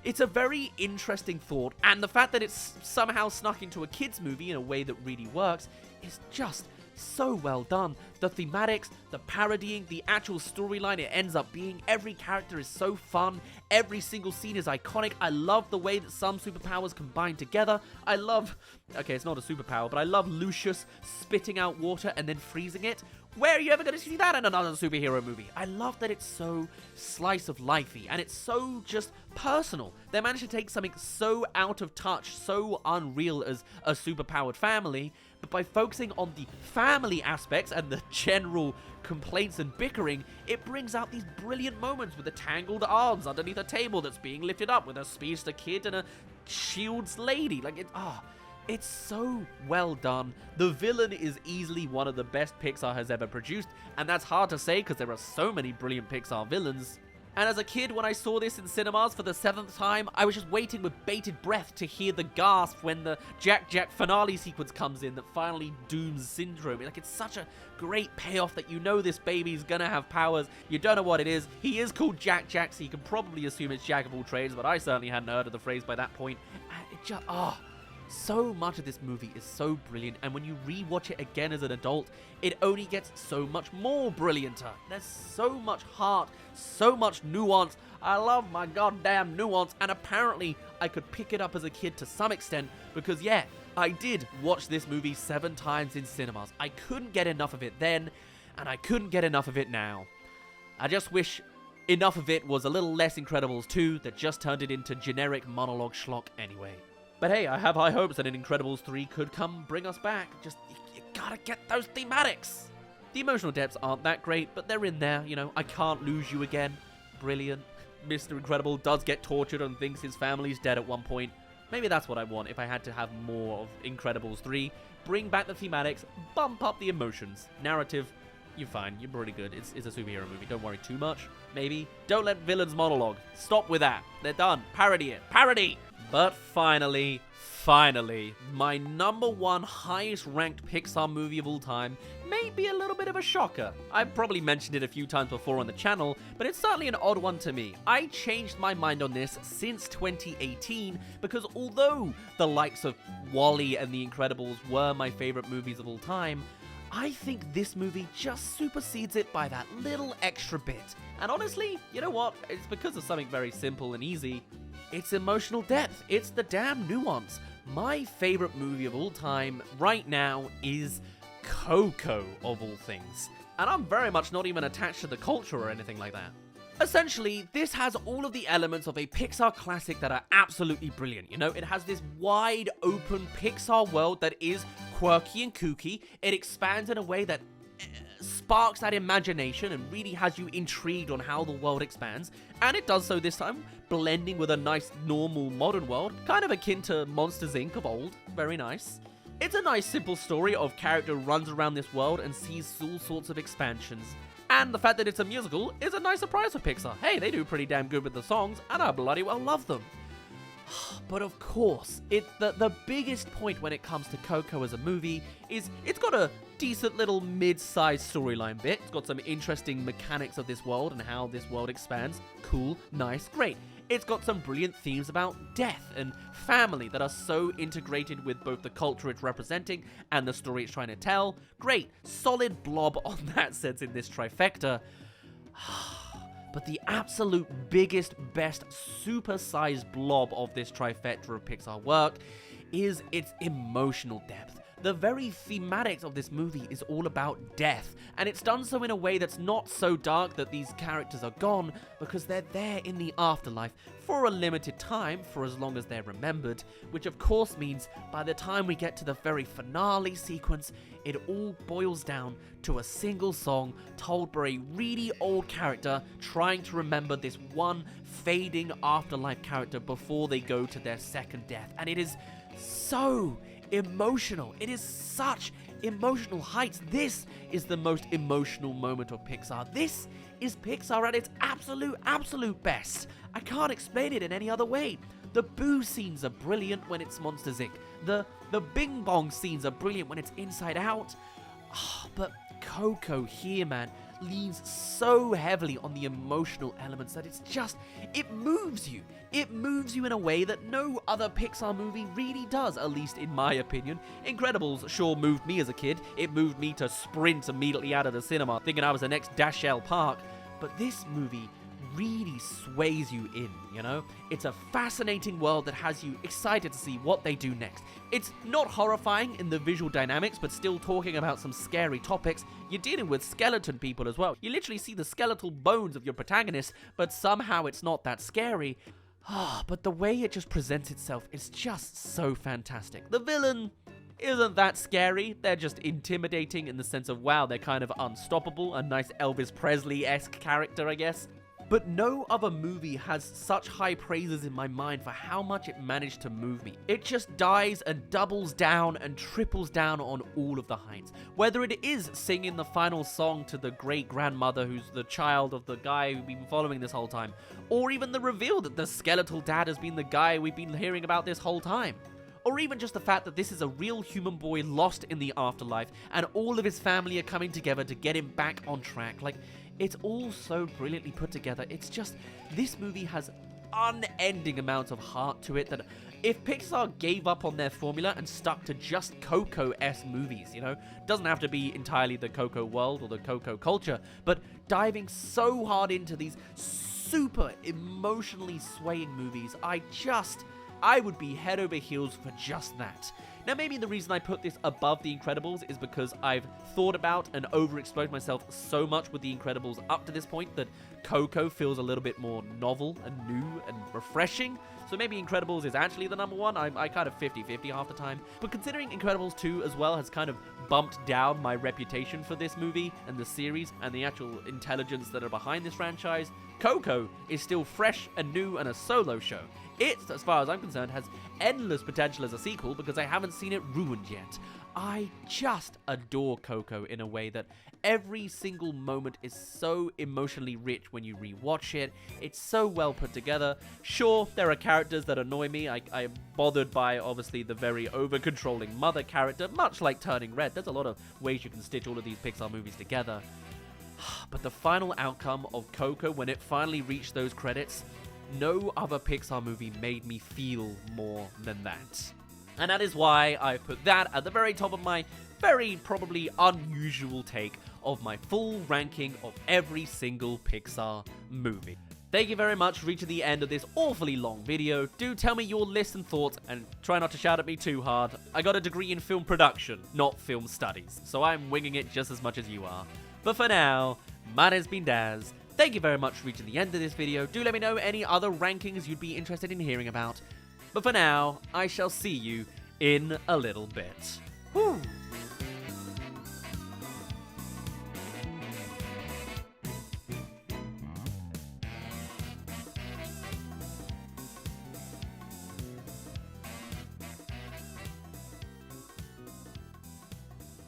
It's a very interesting thought, and the fact that it's somehow snuck into a kids movie in a way that really works is just so well done. The thematics, the parodying, the actual storyline it ends up being, every character is so fun, every single scene is iconic. I love the way that some superpowers combine together. I love, okay, it's not a superpower, but I love Lucius spitting out water and then freezing it. Where are you ever going to see that in another superhero movie? I love that it's so slice of lifey, and it's so just personal. They managed to take something so out of touch, so unreal as a superpowered family, but by focusing on the family aspects and the general complaints and bickering, it brings out these brilliant moments with the tangled arms underneath a table that's being lifted up with a speedster kid and a shields lady. Like, it's so well done. The villain is easily one of the best Pixar has ever produced, and that's hard to say because there are so many brilliant Pixar villains. And as a kid, when I saw this in cinemas for the 7th time, I was just waiting with bated breath to hear the gasp when the Jack finale sequence comes in that finally dooms Syndrome. Like, it's such a great payoff that you know this baby's gonna have powers. You don't know what it is. He is called Jack, so you can probably assume it's Jack of all trades, but I certainly hadn't heard of the phrase by that point. And it just, so much of this movie is so brilliant, and when you rewatch it again as an adult, it only gets so much more brillianter. There's so much heart, so much nuance. I love my goddamn nuance, and apparently I could pick it up as a kid to some extent, because yeah, I did watch this movie 7 times in cinemas. I couldn't get enough of it then, and I couldn't get enough of it now. I just wish enough of it was a little less Incredibles 2 that just turned it into generic monologue schlock anyway. But hey, I have high hopes that an Incredibles 3 could come bring us back. Just, you gotta get those thematics. The emotional depths aren't that great, but they're in there, you know. I can't lose you again. Brilliant. Mr. Incredible does get tortured and thinks his family's dead at one point. Maybe that's what I want if I had to have more of Incredibles 3. Bring back the thematics, bump up the emotions. Narrative, you're fine. You're pretty good. It's a superhero movie. Don't worry too much. Maybe. Don't let villains monologue. Stop with that. They're done. Parody it. Parody! But finally, my number 1 highest ranked Pixar movie of all time may be a little bit of a shocker. I've probably mentioned it a few times before on the channel, but it's certainly an odd one to me. I changed my mind on this since 2018, because although the likes of WALL-E and The Incredibles were my favorite movies of all time, I think this movie just supersedes it by that little extra bit. And honestly, you know what? It's because of something very simple and easy. It's emotional depth. It's the damn nuance. My favorite movie of all time right now is Coco, of all things. And I'm very much not even attached to the culture or anything like that. Essentially, this has all of the elements of a Pixar classic that are absolutely brilliant. You know, it has this wide open Pixar world that is quirky and kooky. It expands in a way that sparks that imagination and really has you intrigued on how the world expands. And it does so this time, blending with a nice, normal, modern world, kind of akin to Monsters, Inc. of old. Very nice. It's a nice, simple story of character runs around this world and sees all sorts of expansions. And the fact that it's a musical is a nice surprise for Pixar. Hey, they do pretty damn good with the songs, and I bloody well love them. But of course, the biggest point when it comes to Coco as a movie is it's got a decent little mid-sized storyline bit. It's got some interesting mechanics of this world and how this world expands. Cool, nice, great. It's got some brilliant themes about death and family that are so integrated with both the culture it's representing and the story it's trying to tell. Great, solid blob on that sense in this trifecta. But the absolute biggest, best, super-sized blob of this trifecta of Pixar work is its emotional depth. The very thematics of this movie is all about death, and it's done so in a way that's not so dark that these characters are gone, because they're there in the afterlife for a limited time, for as long as they're remembered, which of course means by the time we get to the very finale sequence, it all boils down to a single song told by a really old character trying to remember this one fading afterlife character before they go to their second death. And it is so emotional. It is such emotional heights. This is the most emotional moment of Pixar. This is Pixar at its absolute best. I can't explain it in any other way. The Boo scenes are brilliant when it's Monsters Inc. The Bing Bong scenes are brilliant when it's Inside Out. But Coco here, man, leans so heavily on the emotional elements that it moves you. It moves you in a way that no other Pixar movie really does, at least in my opinion. Incredibles sure moved me as a kid. It moved me to sprint immediately out of the cinema, thinking I was the next Dashell Park. But this movie really sways you in, you know? It's a fascinating world that has you excited to see what they do next. It's not horrifying in the visual dynamics, but still talking about some scary topics. You're dealing with skeleton people as well. You literally see the skeletal bones of your protagonist, but somehow it's not that scary. But the way it just presents itself is just so fantastic. The villain isn't that scary. They're just intimidating in the sense of, wow, they're kind of unstoppable. A nice Elvis Presley-esque character, I guess. But no other movie has such high praises in my mind for how much it managed to move me. It just dies and doubles down and triples down on all of the heights. Whether it is singing the final song to the great-grandmother who's the child of the guy we've been following this whole time, or even the reveal that the skeletal dad has been the guy we've been hearing about this whole time. Or even just the fact that this is a real human boy lost in the afterlife and all of his family are coming together to get him back on track. Like, it's all so brilliantly put together. It's just, this movie has unending amounts of heart to it that if Pixar gave up on their formula and stuck to just Coco-esque movies, you know, doesn't have to be entirely the Coco world or the Coco culture, but diving so hard into these super emotionally swaying movies, I would be head over heels for just that. Now, maybe the reason I put this above The Incredibles is because I've thought about and overexposed myself so much with The Incredibles up to this point that Coco feels a little bit more novel and new and refreshing. So maybe Incredibles is actually the number one. I kind of 50-50 half the time. But considering Incredibles 2 as well has kind of bumped down my reputation for this movie and the series and the actual intelligence that are behind this franchise, Coco is still fresh and new and a solo show. It, as far as I'm concerned, has endless potential as a sequel because I haven't seen it ruined yet. I just adore Coco in a way that every single moment is so emotionally rich when you rewatch it. It's so well put together. Sure, there are characters that annoy me. I am bothered by, obviously, the very over-controlling mother character, much like Turning Red. There's a lot of ways you can stitch all of these Pixar movies together. But the final outcome of Coco, when it finally reached those credits, no other Pixar movie made me feel more than that. And that is why I put that at the very top of my very probably unusual take of my full ranking of every single Pixar movie. Thank you very much for reaching the end of this awfully long video. Do tell me your lists and thoughts, and try not to shout at me too hard. I got a degree in film production, not film studies, so I'm winging it just as much as you are. But for now, mine has been Daz. Thank you very much for reaching the end of this video. Do let me know any other rankings you'd be interested in hearing about. But for now, I shall see you in a little bit. Whew.